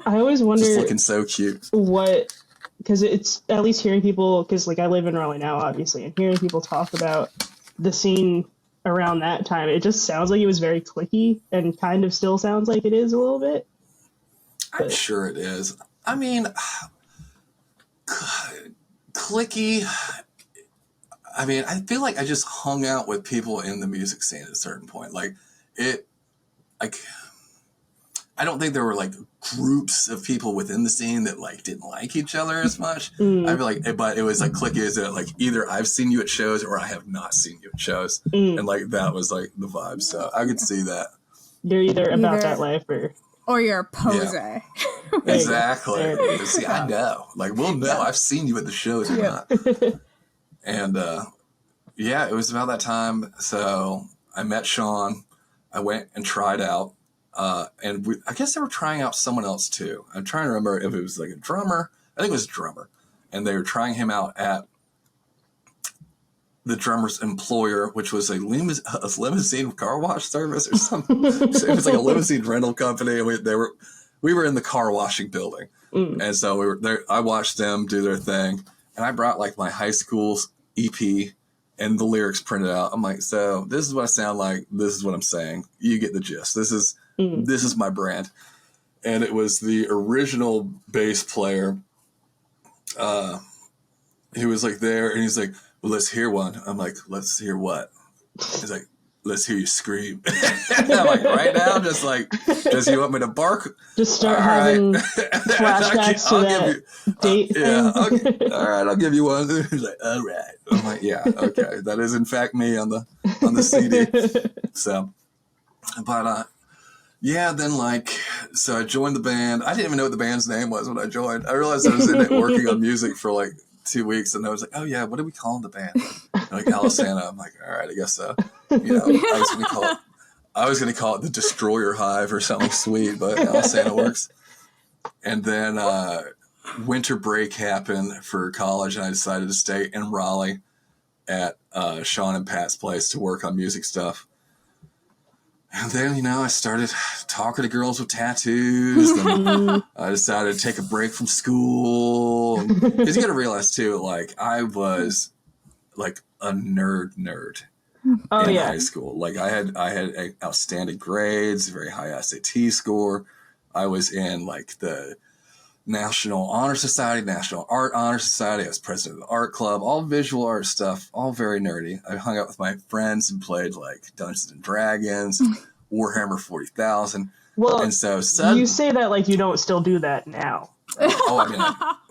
I always wonder, just looking so cute. Because it's at least hearing people, because like I live in Raleigh now, obviously, and hearing people talk about the scene around that time, it just sounds like it was very cliquey and kind of still sounds like it is a little bit. I'm sure it is. I mean, cliquey. I mean, I feel like I just hung out with people in the music scene at a certain point. Like I don't think there were like groups of people within the scene that like didn't like each other as much. I feel like, but it was like cliquey is that like either I've seen you at shows or I have not seen you at shows, and like that was like the vibe. So I could see that. You're either about that life or you're a poser. Yeah. Exactly. See, I know. Like we'll know. I've seen you at the shows or not. And it was about that time. So I met Sean. I went and tried out. And I guess they were trying out someone else too. I'm trying to remember if it was like a drummer. I think it was a drummer. And they were trying him out at the drummer's employer, which was a limousine car wash service or something. So it was like a limousine rental company. And we were in the car washing building. And so we were there. I watched them do their thing, and I brought like my high school's EP and the lyrics printed out. I'm like, so this is what I sound like. This is what I'm saying. You get the gist. This is my brand. And it was the original bass player. He was like there, and he's like, well, let's hear one. I'm like, let's hear what? He's like, let's hear you scream. I'm like, right now, just you want me to bark? Just start having flashbacks to that date thing. All right, I'll give you one. He's like, all right. I'm like, yeah, okay. That is in fact me on the CD. So, but yeah, then so I joined the band. I didn't even know what the band's name was when I joined. I realized I was in it working on music for like 2 weeks, and I was like, oh yeah, what do we call the band? Like Alesana. I'm like, all right, I guess so. I was gonna call it the Destroyer Hive or something sweet, but Alesana works. And then winter break happened for college, and I decided to stay in Raleigh at Sean and Pat's place to work on music stuff. And then, I started talking to girls with tattoos. And I decided to take a break from school. Because you got to realize, too, I was, a nerd in high school. I had outstanding grades, very high SAT score. I was in, the National Honor Society, National Art Honor Society. I was president of the art club, all visual art stuff, all very nerdy. I hung out with my friends and played Dungeons and Dragons, Warhammer 40,000. Well, and so you say that you don't still do that now. Oh, I mean,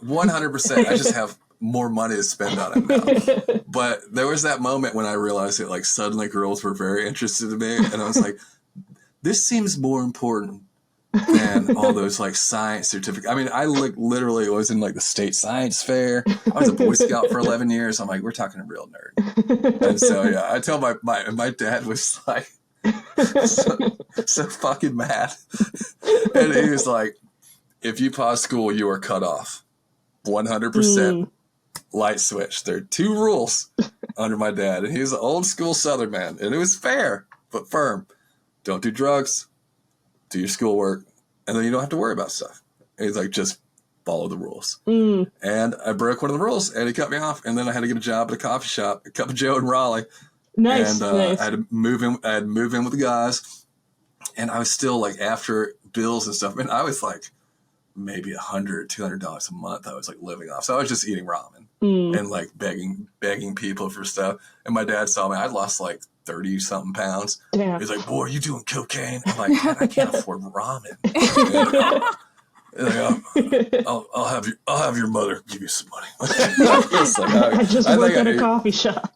100%. I just have more money to spend on it now. But there was that moment when I realized that suddenly girls were very interested in me, and I was like, this seems more important than all those science certificates. I mean, I literally was in the state science fair. I was a Boy Scout for 11 years. I'm like, we're talking a real nerd. And so yeah, I tell my dad was so fucking mad. And he was like, if you pause school, you are cut off. 100% light switch. There are 2 rules under my dad. And he was an old school Southern man. And it was fair, but firm. Don't do drugs. Do your schoolwork, and then you don't have to worry about stuff. And he's like, just follow the rules. And I broke one of the rules, and he cut me off. And then I had to get a job at a coffee shop, a Cup of Joe in Raleigh. Nice. And I had to move in. I had to move in with the guys, and I was still after bills and stuff. And I was maybe $100, $200 a month. I was living off. So I was just eating ramen and begging people for stuff. And my dad saw me. I'd lost 30-something pounds. Damn. He's like, boy, are you doing cocaine? I'm like, I can't afford ramen. And I'll have your mother give you some money. I just work at a coffee shop.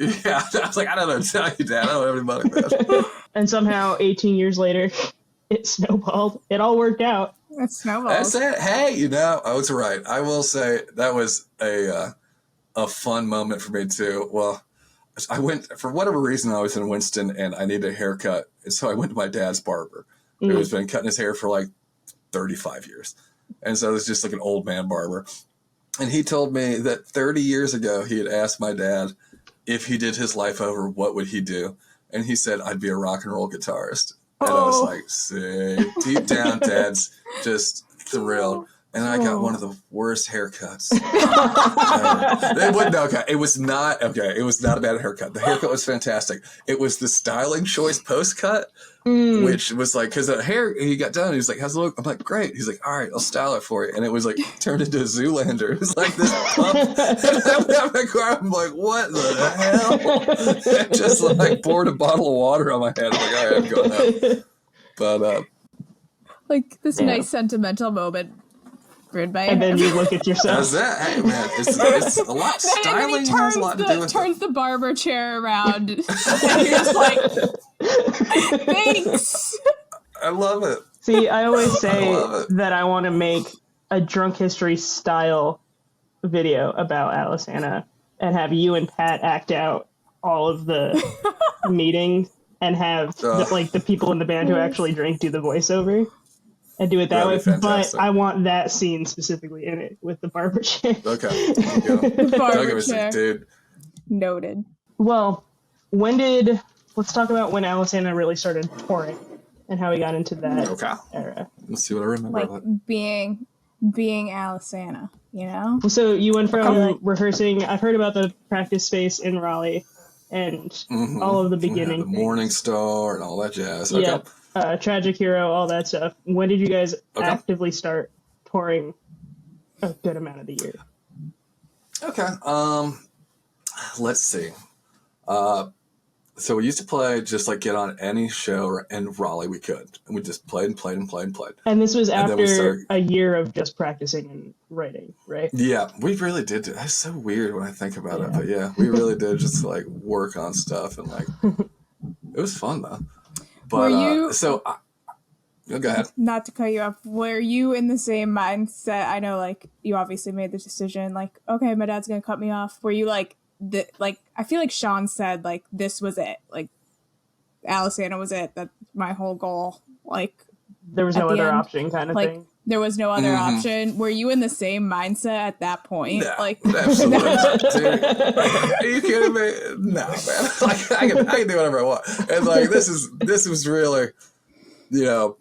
Yeah, I was like, I don't know what to tell you, Dad. I don't have any money, man. And somehow, 18 years later, it snowballed. It all worked out. It snowballed. That's it. Hey, I was right. I will say that was a fun moment for me too. Well, I went, for whatever reason, I was in Winston and I needed a haircut. And so I went to my dad's barber, who has been cutting his hair for 35 years. And so it was just an old man barber. And he told me that 30 years ago, he had asked my dad if he did his life over, what would he do? And he said, I'd be a rock and roll guitarist. And I was like, sick. Deep down, Dad's just thrilled. And I got one of the worst haircuts. It was not a bad haircut. The haircut was fantastic. It was the styling choice post cut, which was because the hair he got done. He was like, how's it look? I'm like, great. He's like, all right, I'll style it for you. And it was turned into a Zoolander. It was this pump. I'm like, what the hell? Just poured a bottle of water on my head. I'm like, all right, I'm going up. But this nice sentimental moment. And then you look at yourself. How's that? Hey, man, it's a lot. Styling has a lot to do with it. Turns the barber chair around. And you're just like, thanks. I love it. See, I always say that I want to make a drunk history style video about Alesana and have you and Pat act out all of the meetings and have the people in the band who actually drink do the voiceover. And do it that way, but I want that scene specifically in it with the barber chair. Okay, barber chair, dude. Noted. Well, let's talk about when Alesana really started touring. and how we got into that Okay. era. Let's see what I remember. Like of it. being Alesana, you know? So you went from Okay. rehearsing. I've heard about the practice space in Raleigh, and all of the beginning. The Morning Star and all that jazz. Okay. Yeah, Tragic Hero, all that stuff. When did you guys Okay. actively start touring a good amount of the year? Okay. Let's see. So we used to play, just like get on any show in Raleigh we could, and we just played and played and played and played. And this was And then we after started- a year of just practicing and writing, right? Yeah, we really did. That's so weird when I think about it, but yeah, we really did just like work on stuff, and like it was fun though. But Were you- go ahead. Not to cut you off, were you in the same mindset? I know, like, you obviously made the decision, like, okay, my dad's gonna cut me off. Were you like, I feel like Sean said, like, this was it. Like, Alesana was it. That's my whole goal. Like, There was at no the other end, option, kind of like, thing. there was no other option. Were you in the same mindset at that point? No, Like, absolutely not, dude. Are you kidding me? No, man. Like, I can do whatever I want. And like this was really, you know.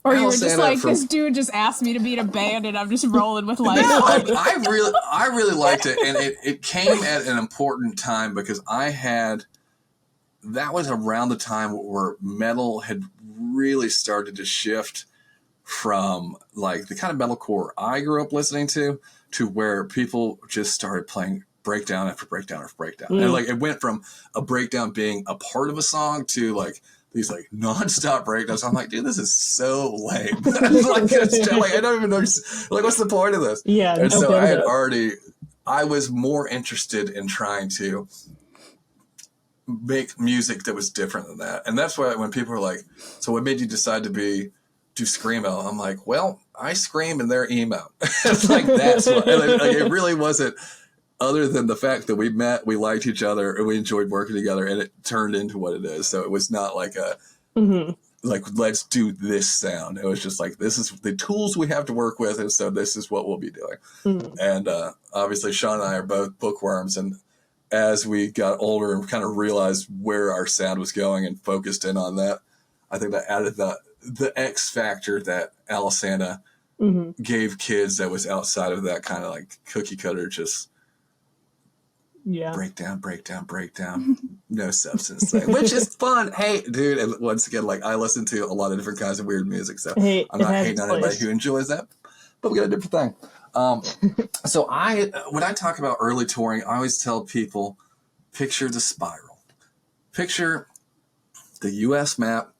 or you were just Alesana like, from- this dude just asked me to be in a band and I'm just rolling with life. No, I really liked it, and it came at an important time because that was around the time where metal had really started to shift from like the kind of metalcore I grew up listening to where people just started playing breakdown after breakdown after breakdown. And like it went from a breakdown being a part of a song to like these like nonstop breakdowns. I'm like, dude, this is so lame. I don't even know. Like, what's the point of this? Yeah. And so okay. I was more interested in trying to make music that was different than that. And that's why when people are like, so what made you decide to do Screamo? I'm like, well, I scream and they're emo. It's like, that's what, like, it really wasn't, other than the fact that we met, we liked each other, and we enjoyed working together, and it turned into what it is. So it was not like like, let's do this sound. It was just like, this is the tools we have to work with, and so this is what we'll be doing. And obviously, Sean and I are both bookworms, and as we got older and kind of realized where our sound was going and focused in on that, I think that added the X factor that Alesana gave kids that was outside of that kind of like cookie cutter, just breakdown, no substance thing, which is fun. Hey, dude, and once again, like I listen to a lot of different kinds of weird music, so I'm not hating on anybody who enjoys that, but we got a different thing. So when I talk about early touring, I always tell people, picture the spiral. Picture the U.S. map,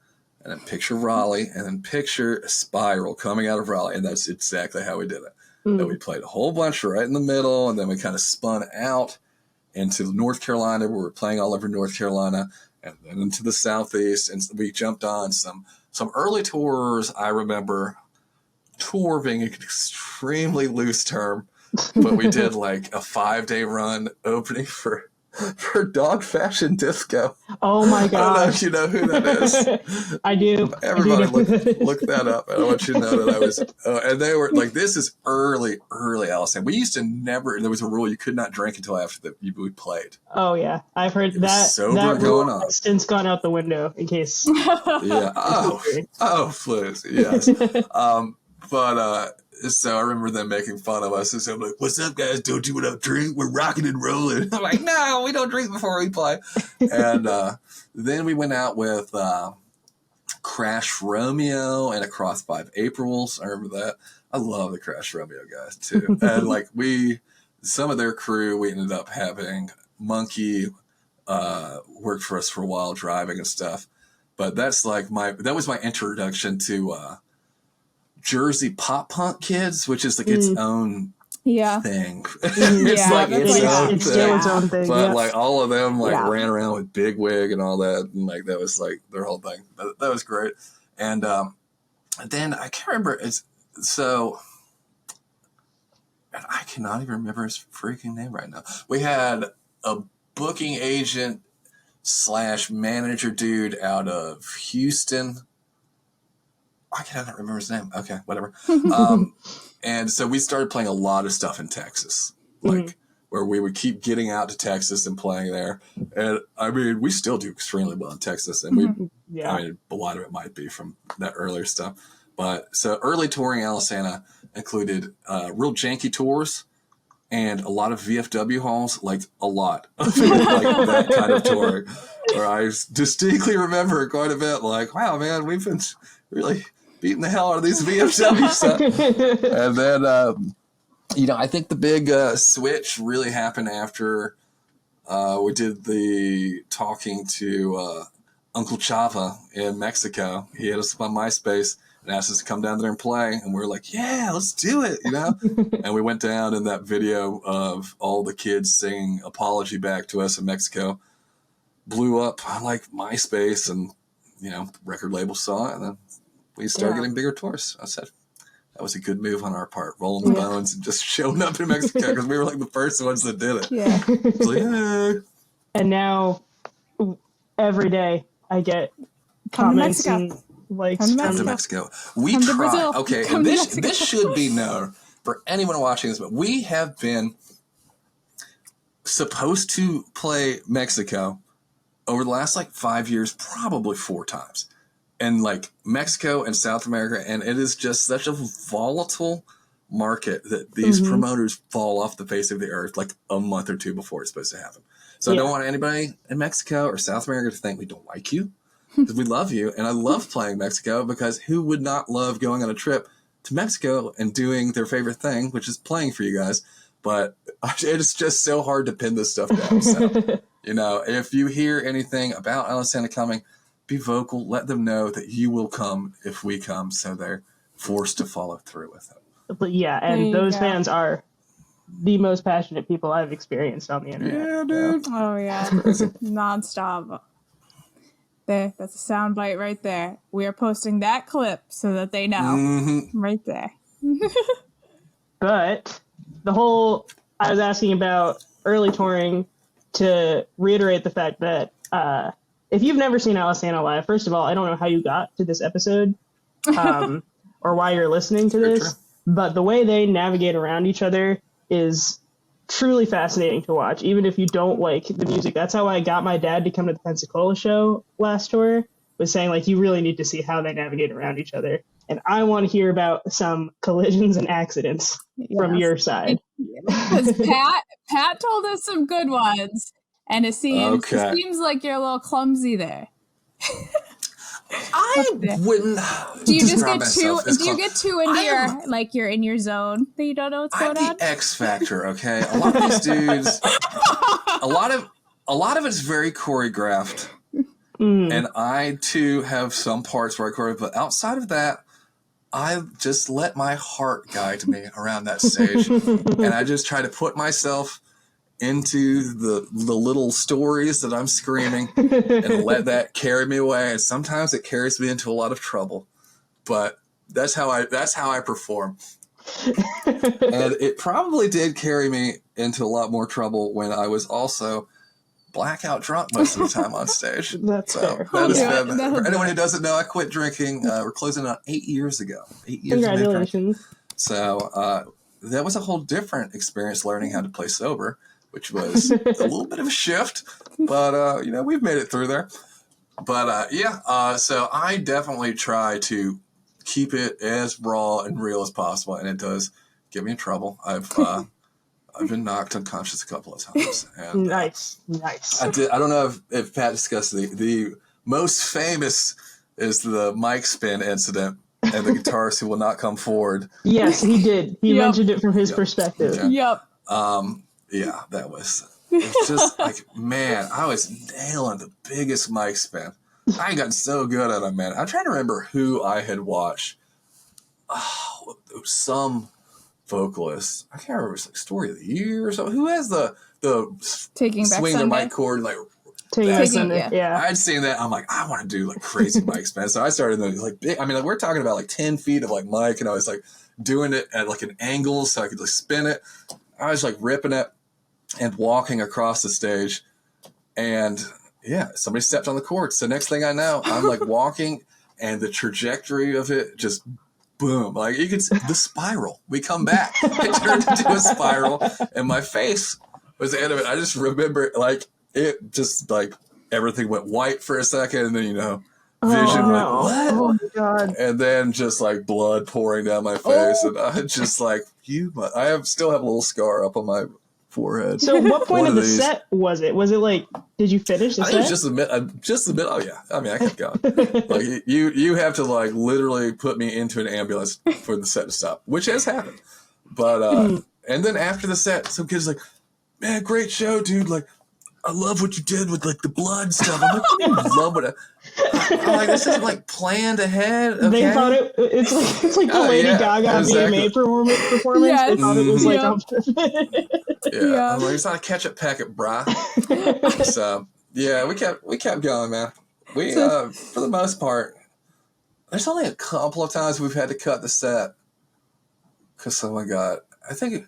and then picture Raleigh, and then picture a spiral coming out of Raleigh, and that's exactly how we did it. That we played a whole bunch right in the middle, and then we kind of spun out into North Carolina, where we're playing all over North Carolina, and then into the Southeast, and we jumped on some early tours. I remember tour being an extremely loose term, but we did like a 5-day run opening for Dog Fashion Disco. Oh my god! I don't know if you know who that is. I do. Everybody look that up. And I want you to know that I was, and they were like, this is early Alesana. We used to never, there was a rule you could not drink until after we played. Oh yeah, I've heard that. Sober that going rule on. has since gone out the window in case. Yeah. Oh, please. Yes. But so I remember them making fun of us. And so I'm like, what's up, guys? Don't you want to drink? We're rocking and rolling. I'm like, no, we don't drink before we play. And then we went out with Crash Romeo and Across 5 Aprils. I remember that. I love the Crash Romeo guys, too. And like some of their crew, we ended up having Monkey worked for us for a while, driving and stuff. But that's like that was my introduction to Jersey pop punk kids, which is like its own thing. It's like its own thing. But like all of them ran around with big wig and all that, and like that was like their whole thing. That was great. And then I can't remember. I cannot even remember his freaking name right now. We had a booking agent / manager dude out of Houston. I cannot remember his name. Okay, whatever. And so we started playing a lot of stuff in Texas. Like where we would keep getting out to Texas and playing there. And I mean, we still do extremely well in Texas, and I mean, a lot of it might be from that earlier stuff. But so early touring Alesana included real janky tours and a lot of VFW halls, like a lot of like that kind of touring. Where I distinctly remember quite a bit, like, wow, man, we've been really beating the hell out of these VFW stuff. And then, you know, I think the big switch really happened after we did the talking to Uncle Chava in Mexico. He hit us up on MySpace and asked us to come down there and play. And we were like, yeah, let's do it, you know? And we went down, in that video of all the kids singing Apology back to us in Mexico blew up on like MySpace, and, you know, record label saw it, and then we started getting bigger tours. I said, that was a good move on our part, rolling the bones and just showing up in Mexico, because we were like the first ones that did it. Yeah. It's like, hey. And now every day I get comments and likes Come to Mexico. We try. Okay, and this should be known for anyone watching this, but we have been supposed to play Mexico over the last like 5 years, probably 4 times. And like Mexico and South America, and it is just such a volatile market that these promoters fall off the face of the earth like a month or two before it's supposed to happen. So I don't want anybody in Mexico or South America to think we don't like you, because we love you. And I love playing Mexico, because who would not love going on a trip to Mexico and doing their favorite thing, which is playing for you guys. But it's just so hard to pin this stuff down. So, you know, if you hear anything about Alesana coming, be vocal. Let them know that you will come if we come, so they're forced to follow through with it. But yeah, and those fans are the most passionate people I've experienced on the internet. Yeah, dude. Oh yeah, nonstop. There, that's a sound bite right there. We are posting that clip so that they know. Right there. But I was asking about early touring to reiterate the fact that if you've never seen Alesana live, first of all, I don't know how you got to this episode or why you're listening to this, but the way they navigate around each other is truly fascinating to watch, even if you don't like the music. That's how I got my dad to come to the Pensacola show last tour, was saying, like, you really need to see how they navigate around each other. And I want to hear about some collisions and accidents from your side. Because Pat told us some good ones, and it seems like you're a little clumsy there. I wouldn't. Do you just get too? Do you get too into you're in your zone that you don't know what's going on? I'm the X factor. Okay, a lot of these dudes, a lot of it's very choreographed, and I too have some parts where I choreograph. But outside of that, I just let my heart guide me around that stage, and I just try to put myself into the little stories that I'm screaming and let that carry me away. And sometimes it carries me into a lot of trouble, but that's how I perform. And it probably did carry me into a lot more trouble when I was also blackout drunk most of the time on stage. That's fair. That is fair. For anyone who doesn't know, I quit drinking. We're closing on 8 years ago. 8 years. Congratulations. So that was a whole different experience, learning how to play sober, which was a little bit of a shift, but, you know, we've made it through there. But, so I definitely try to keep it as raw and real as possible, and it does get me in trouble. I've been knocked unconscious a couple of times. And, nice. I don't know if Pat discussed the most famous is the mic spin incident and the guitarist who will not come forward. Yes, he did. He mentioned it from his perspective. Yep. Yeah, that was just like, man, I was nailing the biggest mic spin. I got so good at it, man. I'm trying to remember who I had watched. Oh, some vocalist. I can't remember. It was like Story of the Year or something. Who has the Taking Back swing Sunday? the mic cord like Taking yeah. I'd seen that. I'm like, I want to do like crazy mic spin. So I started like big. I mean, like, we're talking about like 10 feet of like mic, and I was like doing it at like an angle so I could like spin it. I was like ripping it and walking across the stage, and yeah, somebody stepped on the cords. So next thing I know, I'm like walking, and the trajectory of it just boom. Like, you could see the spiral. We come back. It turned into a spiral, and my face was animated. I just remember like it just like everything went white for a second, and then vision like what? Oh my god! And then just like blood pouring down my face, and I just like still have a little scar up on my forehead. So what point of the set was it? Was it like, did you finish the I set? think it was just the mid. Oh yeah, I mean I kept going. Like you have to like literally put me into an ambulance for the set to stop, which has happened. But and then after the set, some kid's like, "Man, great show, dude! Like, I love what you did with like the blood stuff." I'm like, "I love what I'm like, this isn't like planned ahead." Okay? They thought it's like the Lady Gaga VMA performance. Yes. They thought it was like I'm like, it's not a ketchup packet, brah. So yeah, we kept going, man. We for the most part, there's only a couple of times we've had to cut the set because oh my god, I think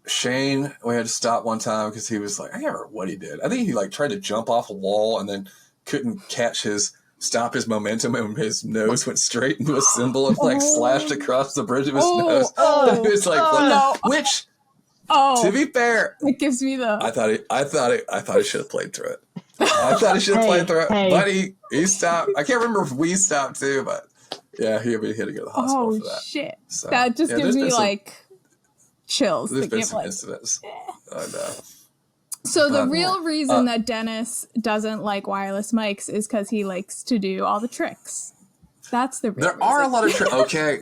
Shane, we had to stop one time because he was like, I can't remember what he did. I think he like tried to jump off a wall and then couldn't stop his momentum, and his nose went straight into a cymbal and like slashed across the bridge of his nose. It was like, which, to be fair, it gives me the. I thought he should have played through it. I thought he should have played through it, but he stopped. I can't remember if we stopped too, but yeah, he had to go to the hospital for that. Shit! So, that just gives me like chills. There's been some incidents. I know. So the real reason that Dennis doesn't like wireless mics is because he likes to do all the tricks. That's the real reason. There are a lot of tricks. Okay.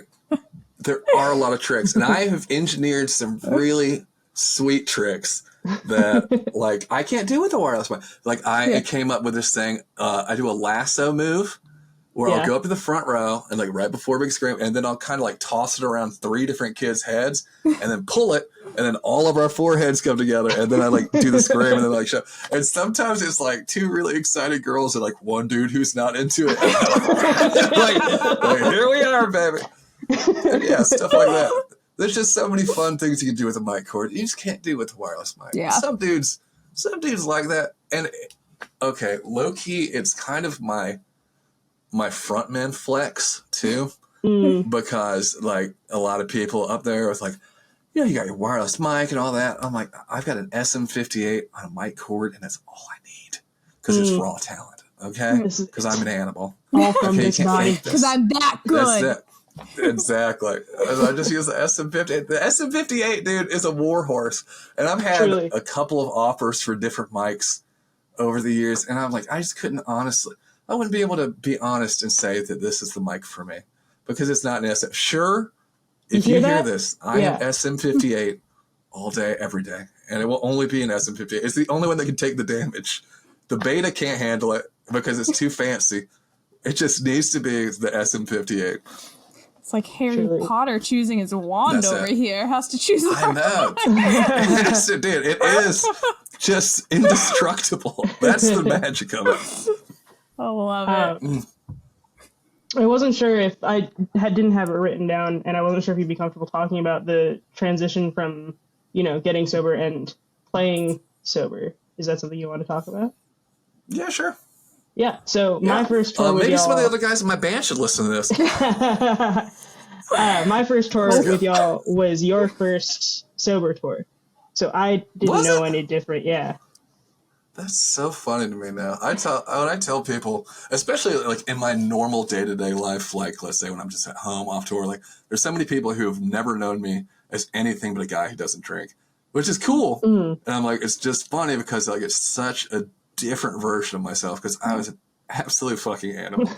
There are a lot of tricks. And I have engineered some really sweet tricks that like I can't do with a wireless mic. Like I came up with this thing. I do a lasso move where I'll go up to the front row and like right before big scream, and then I'll kind of like toss it around 3 different kids' heads and then pull it, and then all of our foreheads come together, and then I like do the scream and then like show. And sometimes it's like 2 really excited girls and like 1 dude who's not into it. like here we are, baby. And yeah, stuff like that. There's just so many fun things you can do with a mic cord. You just can't do with a wireless mic. Yeah. Some dudes like that. And okay, low key, it's kind of my frontman flex too, because like a lot of people up there was like, you got your wireless mic and all that. I'm like, I've got an SM58 on a mic cord, and that's all I need because it's raw talent. Okay, because I'm an animal. All from this body. Because I'm that good. That's it. Exactly. I just use the SM58. The SM58, dude, is a warhorse, and I've had a couple of offers for different mics over the years, and I'm like, I just couldn't honestly. I wouldn't be able to be honest and say that this is the mic for me because it's not an SM. Sure, if you hear this, I am SM58 all day, every day, and it will only be an SM58. It's the only one that can take the damage. The beta can't handle it because it's too fancy. It just needs to be the SM58. It's like Harry Potter choosing his wand over here. Has to choose. I know. Yes, it did. It is just indestructible. That's the magic of it. I love it. I wasn't sure if didn't have it written down, and I wasn't sure if you'd be comfortable talking about the transition from, getting sober and playing sober. Is that something you want to talk about? Yeah, sure. Yeah. So my first tour with maybe y'all... some of the other guys in my band should listen to this. My first tour with y'all was your first sober tour. So I didn't know any different. Yeah. That's so funny to me now. When I tell people, especially like in my normal day-to-day life, like let's say when I'm just at home off tour, like there's so many people who have never known me as anything but a guy who doesn't drink, which is cool. And I'm like, it's just funny because like it's such a different version of myself because I was an absolute fucking animal.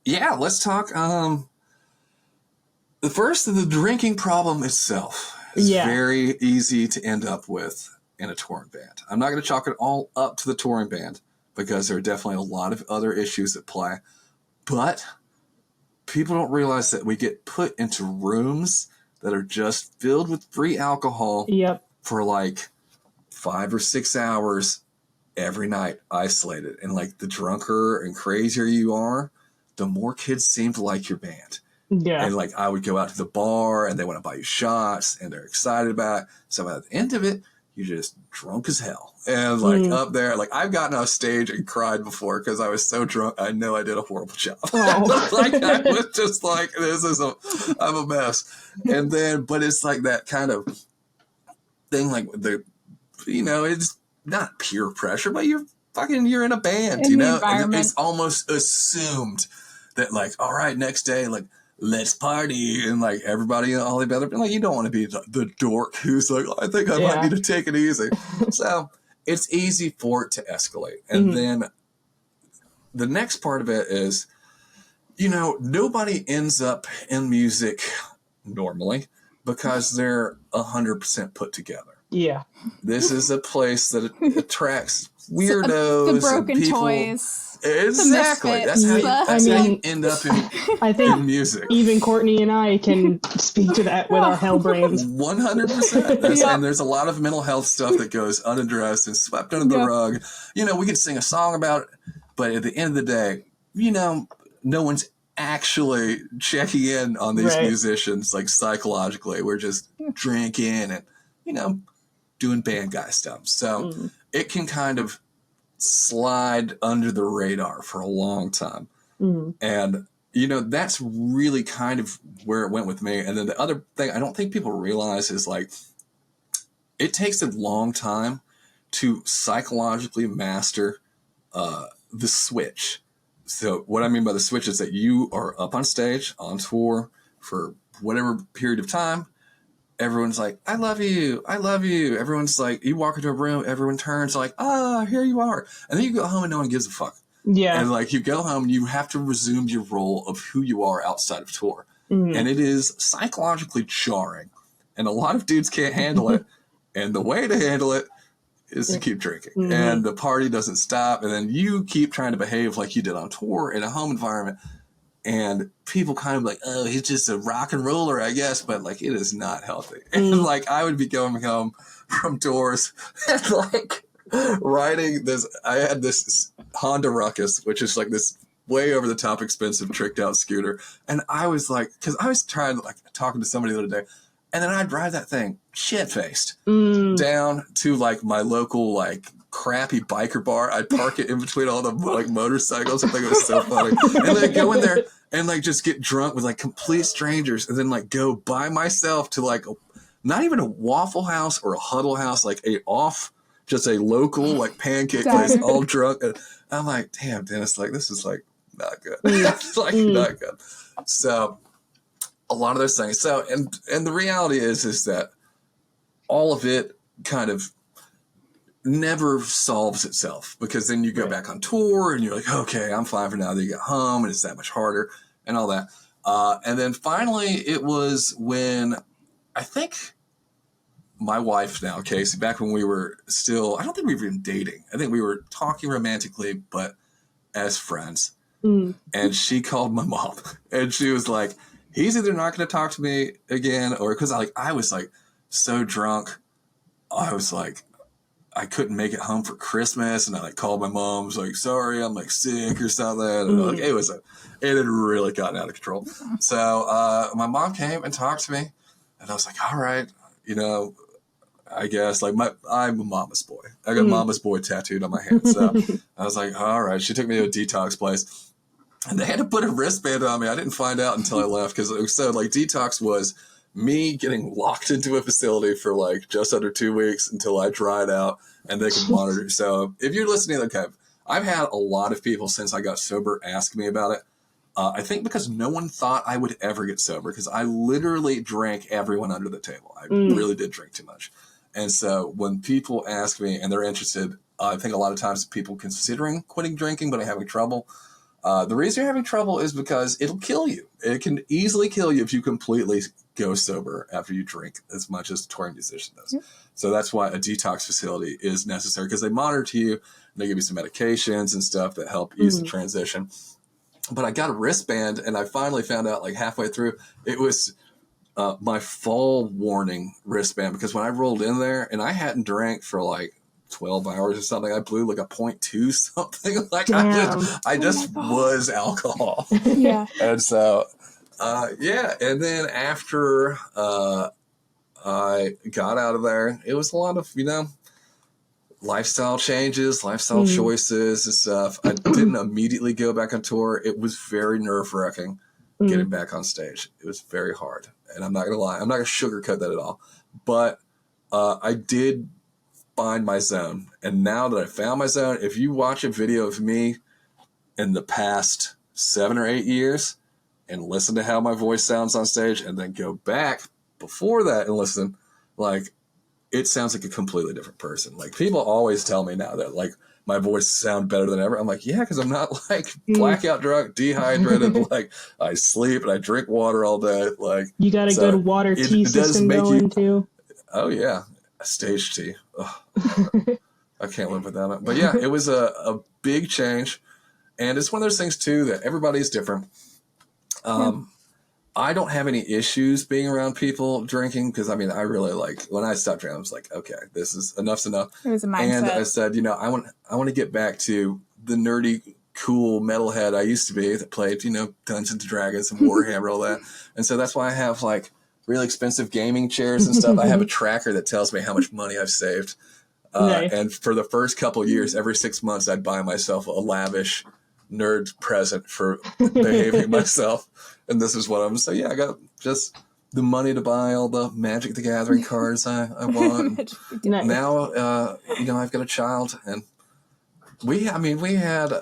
Yeah, let's talk. The drinking problem itself is very easy to end up with in a touring band. I'm not going to chalk it all up to the touring band because there are definitely a lot of other issues at play. But people don't realize that we get put into rooms that are just filled with free alcohol for like 5 or 6 hours every night, isolated. And like the drunker and crazier you are, the more kids seem to like your band. Yeah. And like I would go out to the bar and they want to buy you shots and they're excited about it. So at the end of it, you're just drunk as hell. And like up there, like I've gotten off stage and cried before because I was so drunk. I know I did a horrible job. Like I was just like, I'm a mess. And then, but it's like that kind of thing, like it's not peer pressure, but you're in a band, In the and environment. it's almost assumed that, like, all right, next day, like, let's party, and like everybody all together, but like you don't want to be the dork who's like, I think I might need to take it easy. So it's easy for it to escalate. And then the next part of it is, nobody ends up in music normally because they're 100% put together. Yeah. This is a place that attracts weirdos, the broken and people. Toys. Exactly. That's how you end up I think in music. Even Courtney and I can speak to that with our hell brains. 100%. And there's a lot of mental health stuff that goes unaddressed and swept under the rug. We could sing a song about it, but at the end of the day, no one's actually checking in on these musicians, like, psychologically. We're just drinking and, doing band guy stuff. So it can kind of slide under the radar for a long time. And, that's really kind of where it went with me. And then the other thing I don't think people realize is, like, it takes a long time to psychologically master the switch. So what I mean by the switch is that you are up on stage, on tour for whatever period of time. Everyone's like, I love you. I love you. Everyone's like, you walk into a room, everyone turns like, here you are. And then you go home and no one gives a fuck. Yeah. And like you go home and you have to resume your role of who you are outside of tour. And it is psychologically jarring. And a lot of dudes can't handle it. And the way to handle it is to keep drinking. And the party doesn't stop. And then you keep trying to behave like you did on tour in a home environment. And people kind of like, oh, he's just a rock and roller, I guess. But like, it is not healthy. And like, I would be going home from tours and like riding this. I had this Honda Ruckus, which is like this way over the top expensive tricked out scooter. And I was like, because I was trying, like, talking to somebody the other day. And then I'd drive that thing shit-faced down to, like, my local, like, crappy biker bar. I'd park it in between all the, like, motorcycles. I think it was so funny. And then I'd go in there and, like, just get drunk with, like, complete strangers. And then, like, go by myself to, like, not even a Waffle House or a Huddle House, like, just a local, like, pancake place, all drunk. And I'm like, damn, Dennis, like, this is, like, not good. It's, like, not good. So a lot of those things. So, and the reality is that all of it kind of never solves itself, because then you go back on tour and you're like, okay, I'm fine for now. Then you get home and it's that much harder and all that. And then finally it was when I think my wife now, Casey, back when we were still, I don't think we were even dating. I think we were talking romantically, but as friends. And she called my mom and she was like, he's either not going to talk to me again, or because I was like so drunk. I was like, I couldn't make it home for Christmas. And I like called my mom, was like, sorry, I'm like sick or something. And like, it had really gotten out of control. So my mom came and talked to me and I was like, all right, I guess like I'm a mama's boy. I got mama's boy tattooed on my hand. So I was like, all right. She took me to a detox place. And they had to put a wristband on me. I didn't find out until I left, because like detox was me getting locked into a facility for like just under 2 weeks until I dried out and they could monitor. So if you're listening, okay, I've had a lot of people since I got sober ask me about it. I think because no one thought I would ever get sober, because I literally drank everyone under the table. I really did drink too much. And so when people ask me and they're interested, I think a lot of times people considering quitting drinking but are having trouble. The reason you're having trouble is because it'll kill you. It can easily kill you if you completely go sober after you drink as much as a touring musician does. So that's why a detox facility is necessary, because they monitor you and they give you some medications and stuff that help ease the transition. But I got a wristband and I finally found out like halfway through it was my fall warning wristband, because when I rolled in there and I hadn't drank for like 12 hours or something, I blew like a 0.2 something. Like damn. I just was alcohol. Yeah. And so, and then after I got out of there, it was a lot of, lifestyle changes, lifestyle choices and stuff. I didn't immediately go back on tour. It was very nerve-wracking getting back on stage. It was very hard. And I'm not going to lie. I'm not going to sugarcoat that at all. But I did find my zone. And now that I found my zone, if you watch a video of me in the past 7 or 8 years and listen to how my voice sounds on stage and then go back before that and listen, like, it sounds like a completely different person. Like, people always tell me now that, like, my voice sounds better than ever. I'm like, yeah, because I'm not, like, blackout drunk, dehydrated. Like, I sleep and I drink water all day. Like, you got a good water tea system going, too. Oh, yeah. Stage tea. I can't live without it. But, yeah, it was a big change. And it's one of those things, too, that everybody's different. I don't have any issues being around people drinking because, I mean, I really like, when I stopped drinking, I was like, okay, this is enough's enough. It was a mindset. And I said, you know, I want to get back to the nerdy, cool metalhead I used to be that played, you know, Dungeons and Dragons and Warhammer, all that. And so that's why I have, like, really expensive gaming chairs and stuff. I have a tracker that tells me how much money I've saved. Nice. And for the first couple of years, every 6 months, I'd buy myself a lavish nerd present for behaving myself. And this is what I'm saying. Yeah, I got just the money to buy all the Magic the Gathering cards I want. Nice. Now, you know, I've got a child, and we had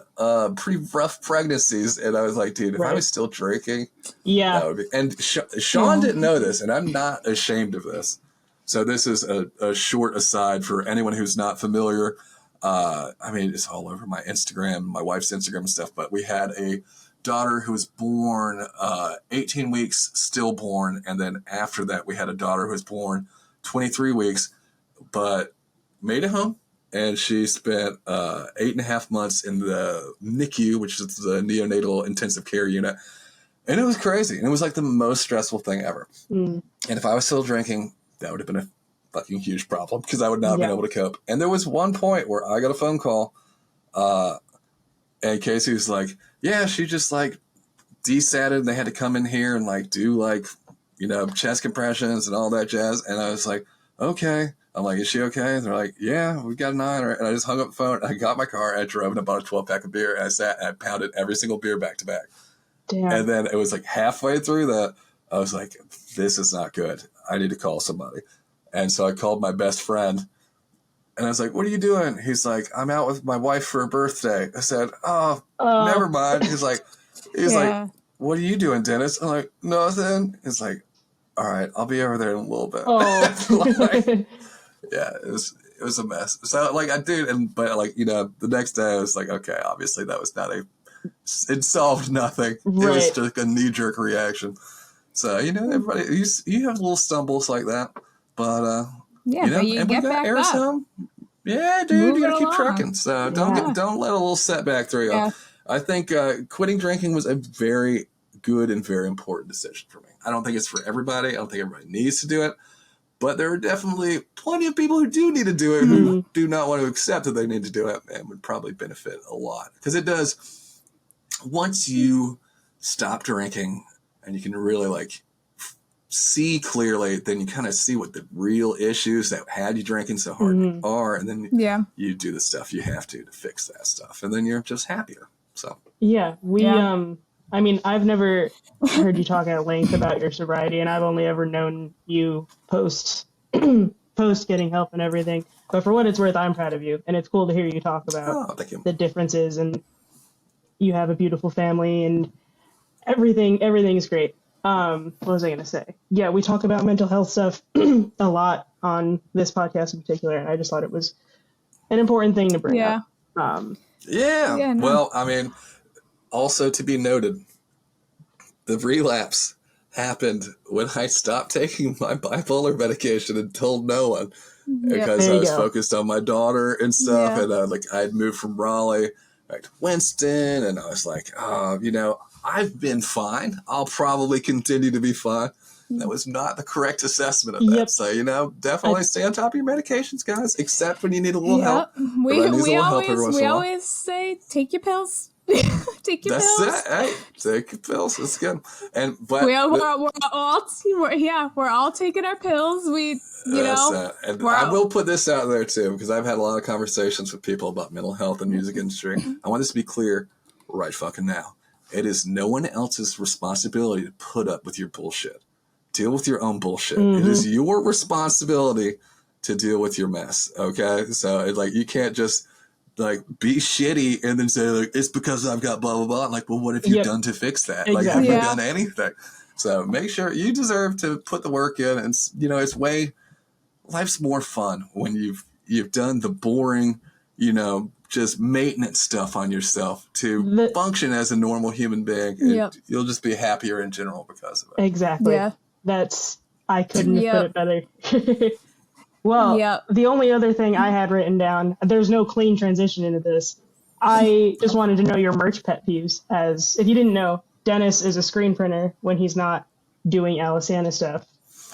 pretty rough pregnancies, and I was like, dude, if I was still drinking, that would be. And Sean didn't know this, and I'm not ashamed of this. So this is a short aside for anyone who's not familiar. I mean, it's all over my Instagram, my wife's Instagram and stuff, but we had a daughter who was born 18 weeks stillborn, and then after that we had a daughter who was born 23 weeks but made it home, and she spent 8.5 months in the NICU, which is the neonatal intensive care unit, and it was crazy, and it was like the most stressful thing ever. And if I was still drinking, that would have been a fucking huge problem because I would not have been able to cope. And there was one point where I got a phone call and Casey was like, yeah, she just like desatted, and they had to come in here and like do like, you know, chest compressions and all that jazz. And I was like, okay. I'm like, is she okay? And they're like, yeah, we've got an eye on her. And I just hung up the phone. I got my car, and I drove and I bought a 12-pack of beer, and I sat and I pounded every single beer back to back. Damn. And then it was like halfway through that, I was like, this is not good. I need to call somebody. And so I called my best friend. And I was like, what are you doing? He's like, I'm out with my wife for her birthday. I said, oh. Never mind. He's like, what are you doing, Dennis? I'm like, nothing. He's like, all right, I'll be over there in a little bit. Like, yeah, it was a mess. So like I did, but like, you know, the next day I was like, okay, obviously that was not it solved nothing. Right. It was just a knee-jerk reaction. So, you know, everybody, you have little stumbles like that, but yeah, you know, but you get back Arizona. Yeah, dude, you gotta keep trucking. So don't let a little setback throw you off. I think quitting drinking was a very good and very important decision for me. I don't think it's for everybody. I don't think everybody needs to do it, but there are definitely plenty of people who do need to do it who do not want to accept that they need to do it and would probably benefit a lot, because it does. Once you stop drinking and you can really like see clearly, then you kind of see what the real issues that had you drinking so hard are, and then you do the stuff you have to fix that stuff, and then you're just happier. So I mean, I've never heard you talk at length about your sobriety, and I've only ever known you post getting help and everything. But for what it's worth, I'm proud of you, and it's cool to hear you talk about the differences, and you have a beautiful family, and everything is great. What was I going to say? Yeah, we talk about mental health stuff a lot on this podcast in particular, and I just thought it was an important thing to bring up. Well, I mean, also to be noted, the relapse happened when I stopped taking my bipolar medication and told no one, because I was focused on my daughter and stuff, and I'd moved from Raleigh back to Winston, and I was like, you know, I've been fine. I'll probably continue to be fine. That was not the correct assessment of that. So, you know, definitely stay on top of your medications, guys, except when you need a little help. We always say, take your pills. Take your pills. That's it. Hey, take your pills. It's good. But we're all taking our pills. And I will put this out there too, because I've had a lot of conversations with people about mental health and music industry. I want this to be clear right fucking now. It is no one else's responsibility to put up with your bullshit. Deal with your own bullshit. It is your responsibility to deal with your mess. Okay. So it's like, you can't just like be shitty and then say like, it's because I've got blah, blah, blah. I'm like, well, what have you done to fix that? Like, have you done anything? So make sure you deserve to put the work in, and life's more fun when you've done the boring, just maintenance stuff on yourself to function as a normal human being. You'll just be happier in general because of it. Exactly. Yeah. I couldn't have put it better. Well, the only other thing I had written down, there's no clean transition into this. I just wanted to know your merch pet peeves. As if you didn't know, Dennis is a screen printer when he's not doing Alesana stuff.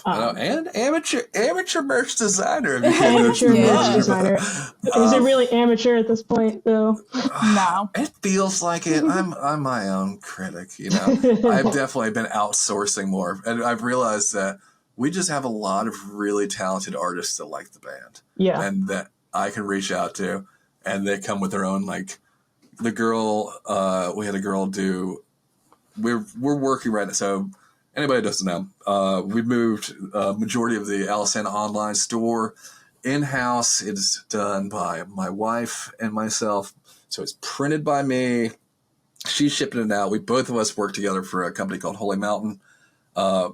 And amateur merch designer. Amateur merch designer. Is it really amateur at this point, though? No. It feels like it. I'm my own critic, I've definitely been outsourcing more. And I've realized that we just have a lot of really talented artists that like the band. Yeah. And that I can reach out to. And they come with their own, like, the girl, we had a girl do, we're working right now. So anybody who doesn't know, we moved a majority of the Alesana online store in-house. It's done by my wife and myself. So it's printed by me. She's shipping it out. Both of us work together for a company called Holy Mountain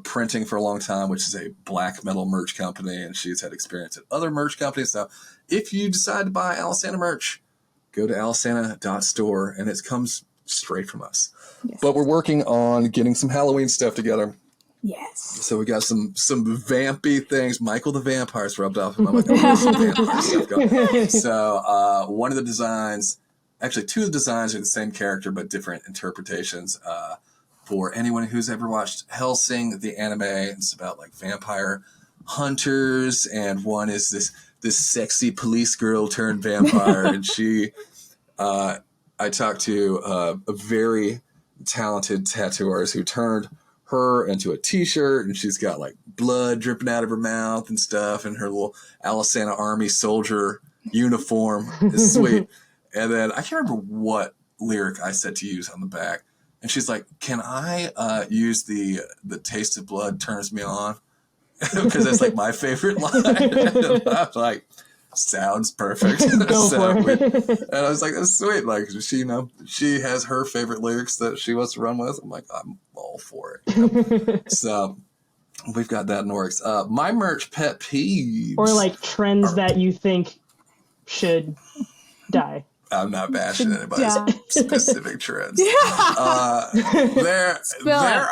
Printing for a long time, which is a black metal merch company. And she's had experience at other merch companies. So if you decide to buy Alesana merch, go to alesana.store and it comes straight from us. Yes. But we're working on getting some Halloween stuff together. Yes. So we got some vampy things. Michael the Vampire's rubbed off. I'm like, some vampire stuff going. So one of the designs, actually two of the designs are the same character but different interpretations. For anyone who's ever watched Hellsing, the anime, it's about like vampire hunters, and one is this sexy police girl turned vampire, and she. I talked to a very talented tattoo artist who turned her into a t-shirt, and she's got like blood dripping out of her mouth and stuff, and her little Alesana Army soldier uniform is sweet. And then I can't remember what lyric I said to use on the back, and she's like, can I use the taste of blood turns me on? Because that's like my favorite line. And I was like, sounds perfect. And I was like, that's sweet. Like, she has her favorite lyrics that she wants to run with. I'm like, I'm all for it. So we've got that in the works. My merch pet peeves. Or like trends that you think should die. I'm not bashing anybody's specific trends. There are definitely our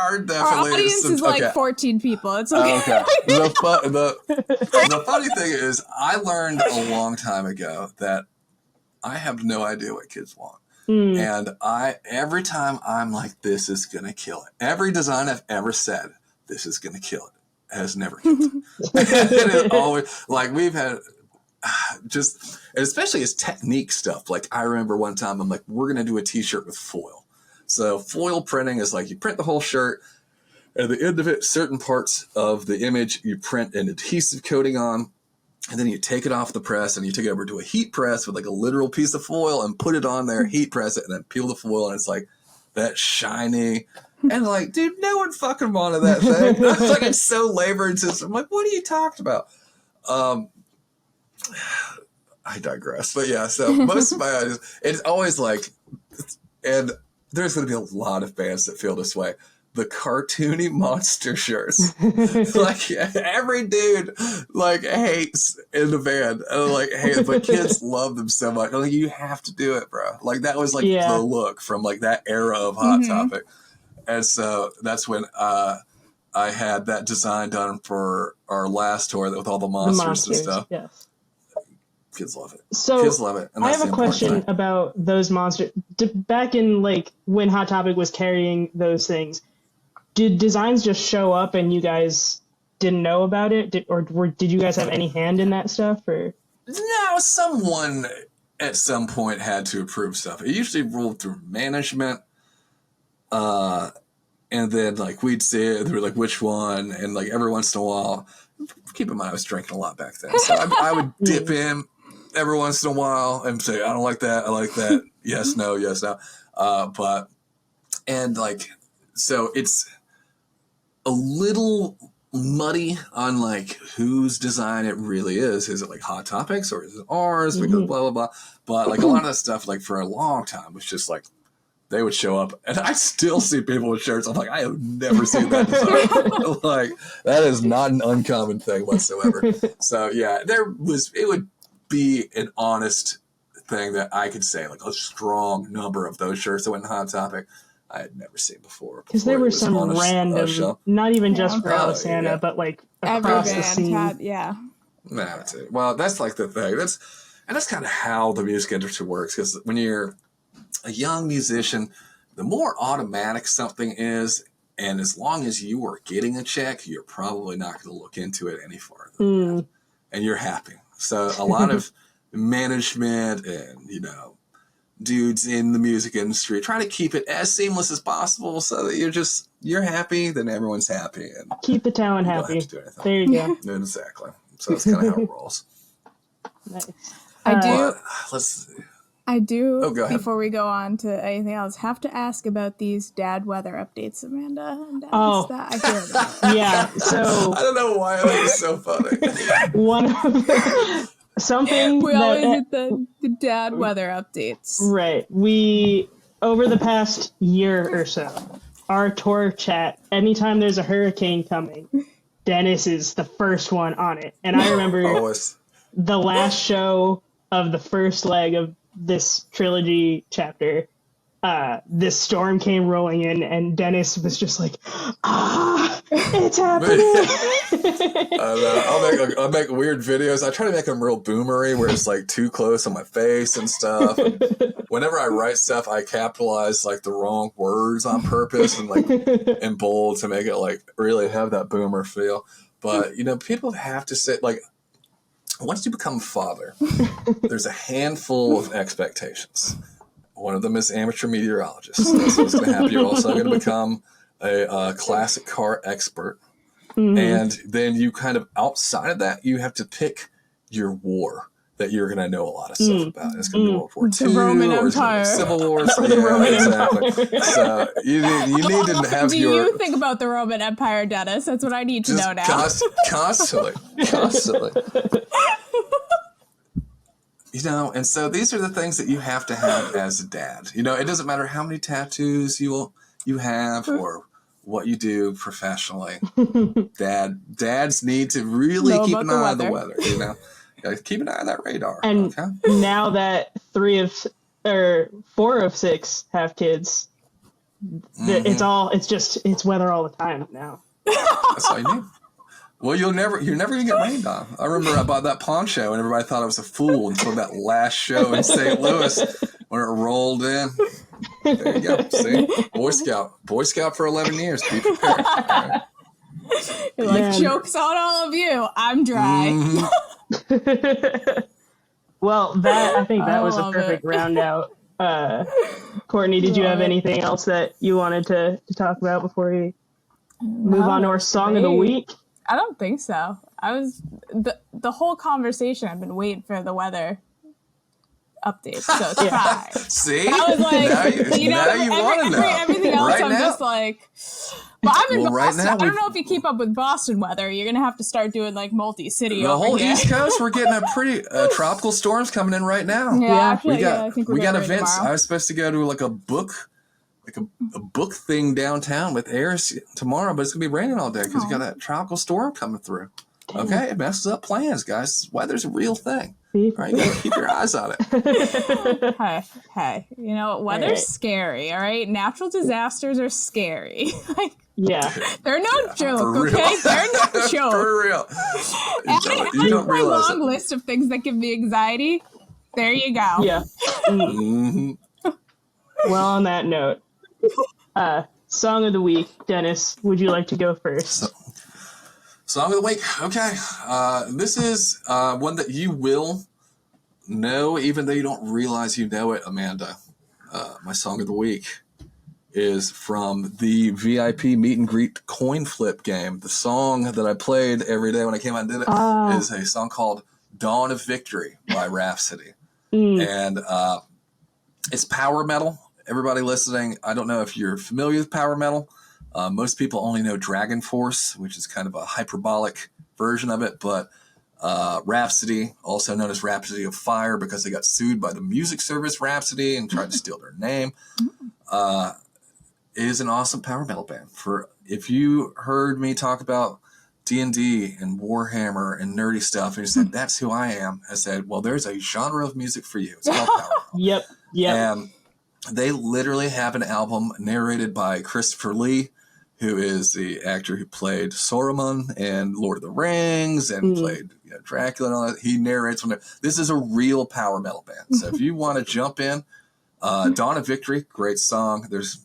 audience is like 14 people. It's okay. The funny thing is, I learned a long time ago that I have no idea what kids want. And every time I'm like, this is gonna kill it. Every design I've ever said, this is gonna kill it, has never killed it. It is always like we've had. Just, and especially as technique stuff. Like I remember one time I'm like, we're going to do a t-shirt with foil. So foil printing is like you print the whole shirt. At the end of it, certain parts of the image you print an adhesive coating on, and then you take it off the press and you take it over to a heat press with like a literal piece of foil and put it on there, heat press it, and then peel the foil, and it's like that shiny. And like, dude, no one fucking wanted that thing. It's like, it's so labor intensive. I'm like, what are you talking about? I digress, but yeah, so most of my ideas, it's always like, and there's going to be a lot of bands that feel this way, the cartoony monster shirts. Like every dude like hates in the band, and like, hey, but kids love them so much. I'm like, you have to do it, bro. Like that was like the look from like that era of Hot Topic. And so that's when I had that design done for our last tour with all the monsters and stuff. Yes. Kids love it. So kids love it. And I have a question about those monsters. Back in like when Hot Topic was carrying those things, did designs just show up and you guys didn't know about it? Did you guys have any hand in that stuff? Or no, someone at some point had to approve stuff. It usually rolled through management. And then like we'd see it through like which one, and like every once in a while, keep in mind I was drinking a lot back then. So I would dip in every once in a while and say, I don't like that. I like that. Yes, no, yes, no. And like, so it's a little muddy on like whose design it really is. Is it like Hot Topics or is it ours? Because blah blah blah. But like a lot of that stuff, like for a long time, was just like they would show up, and I still see people with shirts. I'm like, I have never seen that design. Like that is not an uncommon thing whatsoever. So yeah, it would be an honest thing that I could say, like a strong number of those shirts that went in Hot Topic I had never seen before. Because there were some random, not even just for Alesana, but like across the scene. That's it. Well, that's like the thing. That's kind of how the music industry works. Because when you're a young musician, the more automatic something is, and as long as you are getting a check, you're probably not going to look into it any farther than that. And you're happy. So a lot of management and, dudes in the music industry try to keep it as seamless as possible so that you're happy, then everyone's happy. And keep the talent happy. There you go. Exactly. So that's kind of how it rolls. Nice. I do, go ahead. Before we go on to anything else, have to ask about these dad weather updates, Amanda. And Oh. that I hear about. Yeah, so... I don't know why that was so funny. One of something we that... always get the dad weather updates. Right. We, over the past year or so, our tour chat, anytime there's a hurricane coming, Dennis is the first one on it. And I remember the last show of the first leg of this trilogy chapter, this storm came rolling in, and Dennis was just like, it's happening. I'll make weird videos. I try to make them real boomery, where it's like too close on my face and stuff. And whenever I write stuff, I capitalize like the wrong words on purpose and like in bold to make it like really have that boomer feel. But people have to say, like, once you become a father, there's a handful of expectations. One of them is amateur meteorologist. That's what's going to happen. You're also going to become a classic car expert. Mm-hmm. And then you kind of, outside of that, you have to pick your war that you're going to know a lot of stuff about. It's going to be World War II, the Roman Empire, Civil War. So the Roman exactly. So you need to have Do you think about the Roman Empire, Dennis? That's what I need to know now. Constantly. And so these are the things that you have to have as a dad. It doesn't matter how many tattoos you have or what you do professionally. Dads need to really keep an eye on the weather. Keep an eye on that radar. And now that 4 of 6 have kids, it's weather all the time now. That's all you need. Well, you're never gonna get rained on. I remember I bought that poncho and everybody thought I was a fool until that last show in St. Louis when it rolled in. There you go. See, Boy Scout for 11 years. Be prepared. Right. You're like, joke's on all of you. I'm dry. Mm-hmm. Well, I think that was a perfect round out. Courtney, did you have anything else that you wanted to talk about before we move on to our song of the week? I don't think so. I was the whole conversation. I've been waiting for the weather update, so it's fine. See, I was like, now you want to know. Everything else, right I'm now. Just like. Well, I'm in Boston. Right now, I don't know if you keep up with Boston weather. You're gonna have to start doing like multi-city. The over whole here. East Coast, we're getting a pretty tropical storms coming in right now. Yeah, I think we got events. I was supposed to go to like a book thing downtown with Ayers tomorrow, but it's gonna be raining all day because you got that tropical storm coming through. Damn. Okay, it messes up plans, guys. Weather's a real thing. Right, you gotta keep your eyes on it. Hey, weather's scary. All right, natural disasters are scary. They're no joke. Okay, they're no joke. For real. You don't realize long list of things that give me anxiety. There you go. Yeah. Mm-hmm. Well, on that note, song of the week, Dennis, would you like to go first? Song of the week. Okay. This is one that you will know, even though you don't realize you know it, Amanda. My song of the week is from the VIP meet and greet coin flip game. The song that I played every day when I came out and did it is a song called Dawn of Victory by Rhapsody. And it's power metal. Everybody listening, I don't know if you're familiar with power metal. Most people only know Dragon Force, which is kind of a hyperbolic version of it, but Rhapsody, also known as Rhapsody of Fire, because they got sued by the music service Rhapsody and tried to steal their name, is an awesome power metal band. If you heard me talk about D&D and Warhammer and nerdy stuff, and you said, that's who I am, I said, well, there's a genre of music for you. It's called power metal. Yep. And they literally have an album narrated by Christopher Lee, who is the actor who played Saruman and Lord of the Rings and played Dracula and all that. He narrates from there. This is a real power metal band. So if you want to jump in, Dawn of Victory, great song. There's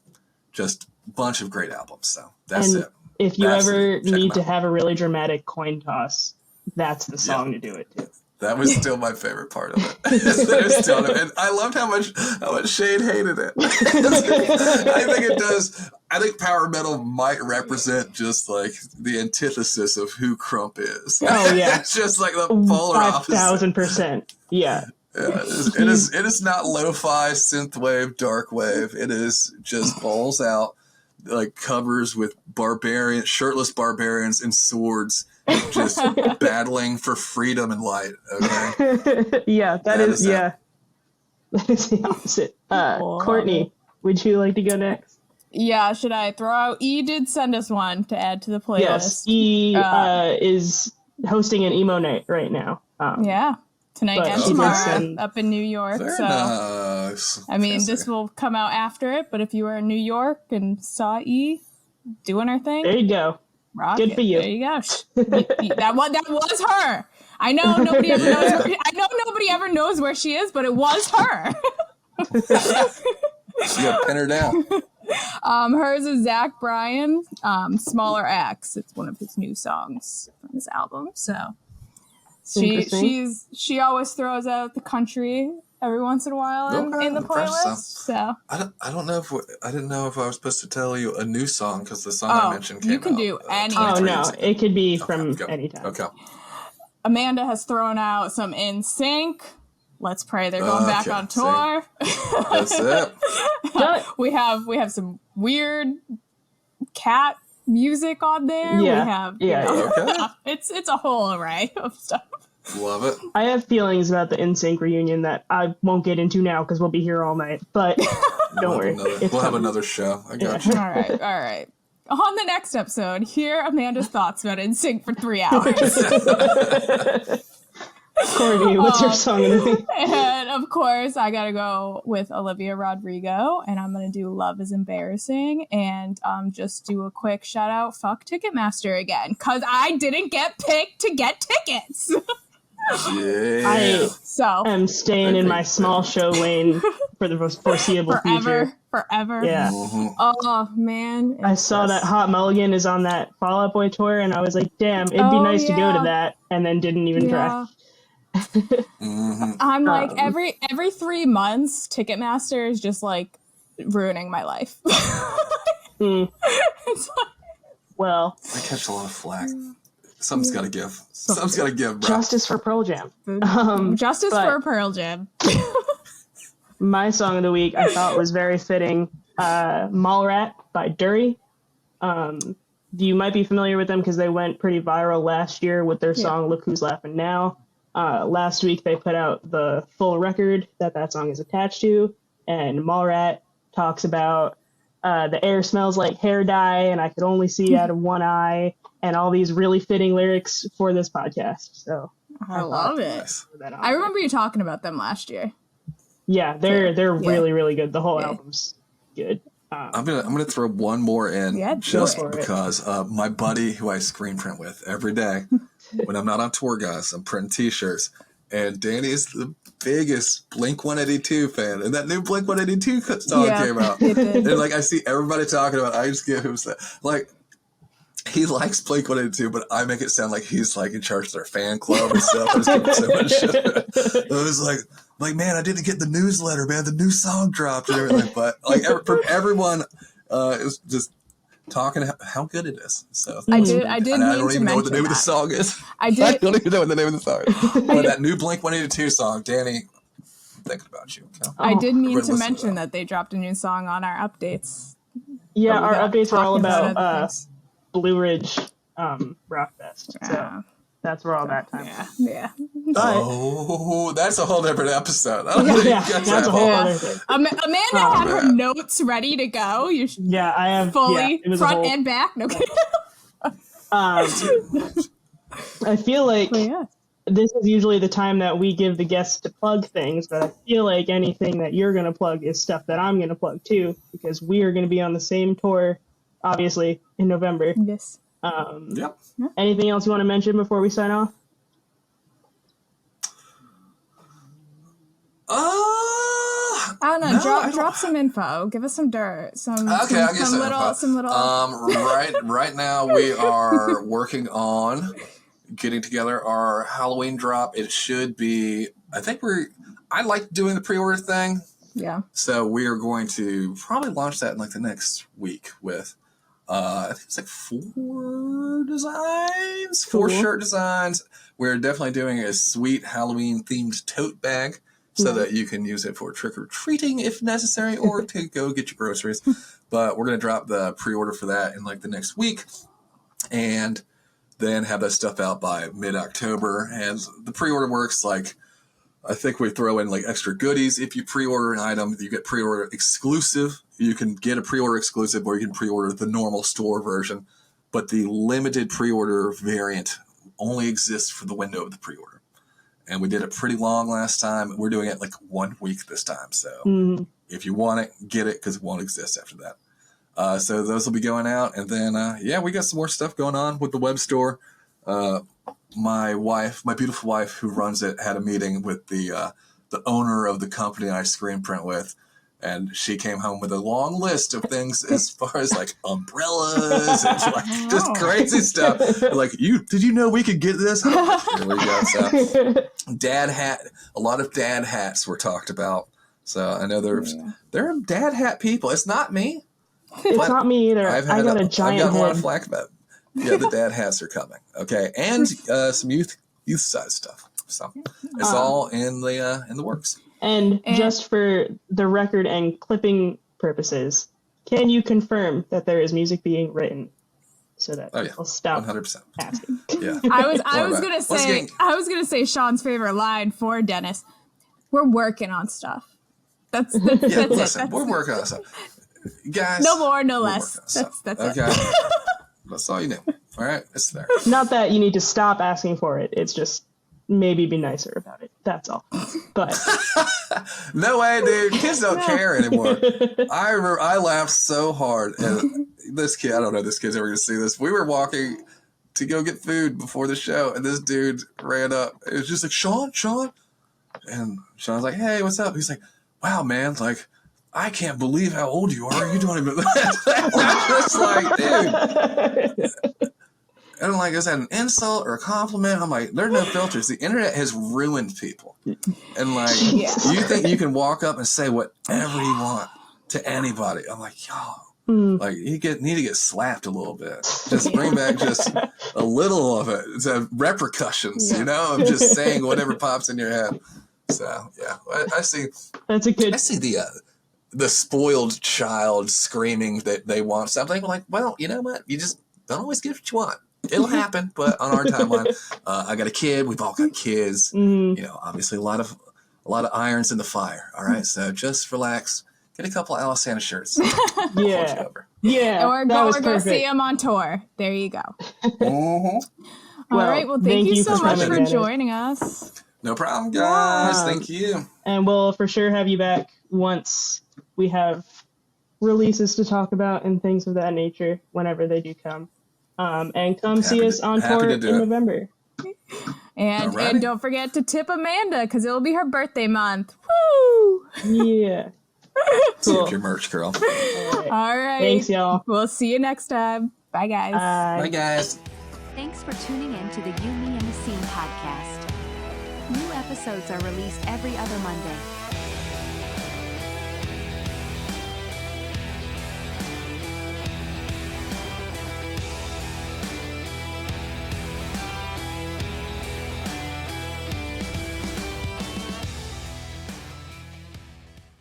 just a bunch of great albums. So that's it. If you ever need to have a really dramatic coin toss, that's the song to do it to. That was still my favorite part of it. And I loved how much Shane hated it. I think it does. I think power metal might represent just like the antithesis of who Crump is. Oh yeah, it's just like the polar opposite. 5,000%. Yeah. It is not lo-fi, synthwave, dark wave. It is just balls out, like covers with shirtless barbarians and swords, just battling for freedom and light. Okay. Yeah, that is that is the opposite. Courtney, would you like to go next? Yeah, should I throw out? E did send us one to add to the playlist. Yes, E is hosting an emo night right now. Yeah, tonight and tomorrow up in New York. Nice. I mean, this will come out after it, but if you were in New York and saw E doing her thing, there you go. Rock Good it. for you. There you go. that was her. I know nobody ever knows. Nobody ever knows where she is, but it was her. Yeah, pin her down. Hers is Zach Bryan, Smaller Axe. It's one of his new songs from his album. So she always throws out the country every once in a while in the playlist. So I don't know if I didn't know if I was supposed to tell you a new song because the song I mentioned came out. You can do any. Oh no, it could be from any time. Okay. Amanda has thrown out some NSYNC. Let's pray they're going back on tour. That's it. We have some weird cat music on there. Yeah. We have it's a whole array of stuff. Love it. I have feelings about the NSYNC reunion that I won't get into now because we'll be here all night. But don't worry, we'll have another show. I got you. All right. On the next episode, hear Amanda's thoughts about NSYNC for 3 hours. Courtney, what's your song of the week? And of course, I gotta go with Olivia Rodrigo, and I'm gonna do "Love Is Embarrassing," and just do a quick shout out. Fuck Ticketmaster again, because I didn't get picked to get tickets. Yeah. I am staying in my small show lane for the foreseeable future. Forever. Yeah. Mm-hmm. Oh man. I saw that Hot Mulligan is on that Fall Out Boy tour, and I was like, damn, it'd be nice to go to that, and then didn't even try. Mm-hmm. I'm like every 3 months, Ticketmaster is just like ruining my life. It's like, well, I catch a lot of flack. Something's got to give. Something's got to give, bro. Justice for Pearl Jam. Justice for Pearl Jam. My song of the week I thought was very fitting. Mallrat by Dury. You might be familiar with them because they went pretty viral last year with their song Look Who's Laughing Now. Last week they put out the full record that song is attached to, and Mallrat talks about the air smells like hair dye and I could only see out of one eye, and all these really fitting lyrics for this podcast. So I love it. Nice. I remember you talking about them last year. Yeah, they're really, really good. The whole album's good. I'm gonna throw one more in just because my buddy who I screen print with every day when I'm not on tour, guys, I'm printing t-shirts, and Danny is the biggest Blink-182 fan, and that new Blink-182 song came out, and like I see everybody talking about it, I just give him like he likes Blink-182, but I make it sound like he's like in charge of their fan club and stuff. I just give him so much shit. I was like, man, I didn't get the newsletter, man. The new song dropped and everything. But like everyone is just talking how good it is. So I did. And I don't even know what the name of the song is. I don't even know what the name of the song is. But that new Blink-182 song, Danny, I'm thinking about you. Okay? I did mean to mention that they dropped a new song on our updates Yeah, But we our got updates are all talking about about other things. Blue Ridge Rock Fest. So Yeah. that's where all that time Yeah, is. yeah. But Oh, that's a whole different episode. I don't think yeah, you guys that's a have whole all- other thing. Amanda had her man. notes ready to go. You Yeah, I have fully it was a front whole, and back. No kidding. I feel like But yeah. this is usually the time that we give the guests to plug things, but I feel like anything that you're going to plug is stuff that I'm going to plug too, because we are going to be on the same tour, obviously, in November. Yes. Yep. Anything else you want to mention before we sign off? I don't know. Drop some info. Give us some dirt. Some Okay, I'll get some little info. some little. Right now we are working on getting together our Halloween drop. It should be. I like doing the pre-order thing, Yeah. so we are going to probably launch that in like the next week with. I think it's like 4 designs, 4 Cool. shirt designs. We're definitely doing a sweet Halloween themed tote bag so that you can use it for trick or treating if necessary, or to go get your groceries. But we're going to drop the pre-order for that in like the next week, and then have that stuff out by mid-October. And the pre-order works like, I think we throw in like extra goodies. If you pre-order an item, you get pre-order exclusive. You can get a pre-order exclusive, or you can pre-order the normal store version. But the limited pre-order variant only exists for the window of the pre-order. And we did it pretty long last time. We're doing it like 1 week this time. So if you want it, get it, because it won't exist after that. So those will be going out. And then, we got some more stuff going on with the web store. My beautiful wife who runs it, had a meeting with the owner of the company I screen print with, and she came home with a long list of things as far as like umbrellas and like just crazy stuff. Like, did you know we could get this? I'm like, here we go. So, a lot of dad hats were talked about. So I know there are dad hat people. It's not me. It's not me either. I got a giant I've got a lot head. of flack about it. Yeah, the dad hats are coming. Okay, and some youth size stuff. So it's all in the works. And just for the record and clipping purposes, can you confirm that there is music being written so that I'll stop 100%. asking? Yeah. I was gonna say Sean's favorite line for Dennis. We're working on stuff. That's Listen, it. we're working on stuff, guys. No more, no we're less. working on That's stuff. it. Okay. That's all you know. All right, it's there. Not that you need to stop asking for it. It's just maybe be nicer about it. That's all. But No way, dude. Kids don't care anymore. I laughed so hard at this kid. I don't know if this kid's ever going to see this. We were walking to go get food before the show, and this dude ran up. It was just like, Sean. And Sean's like, hey, what's up? He's like, wow, man, like, I can't believe how old you are. You don't even. I'm just like, dude. And I'm like, is that an insult or a compliment? I'm like, there's no filters. The internet has ruined people. And like, you think you can walk up and say whatever you want to anybody. I'm like, y'all, like you need to get slapped a little bit. Just bring back just a little of it. It's repercussions, you know, of just saying whatever pops in your head. So yeah, I see. that's a good. I see the spoiled child screaming that they want something. I'm like, well, you know what? You just don't always get what you want. It'll happen, but on our timeline, I got a kid. We've all got kids. You know, obviously a lot of irons in the fire. All right, so just relax. Get a couple of Alesana shirts. Yeah. Yeah. Or go see him on tour. There you go. Well, All right. Well, thank you so much for coming, joining us. No problem, guys. Thank you. And we'll for sure have you back once we have releases to talk about and things of that nature whenever they do come. And come see us on tour in November. And don't forget to tip Amanda because it'll be her birthday month. Woo! Yeah. Cool. Tip your merch, girl. All right. Thanks, y'all. We'll see you next time. Bye, guys. Bye, guys. Thanks for tuning in to the You, Me, and the Scene podcast. New episodes are released every other Monday.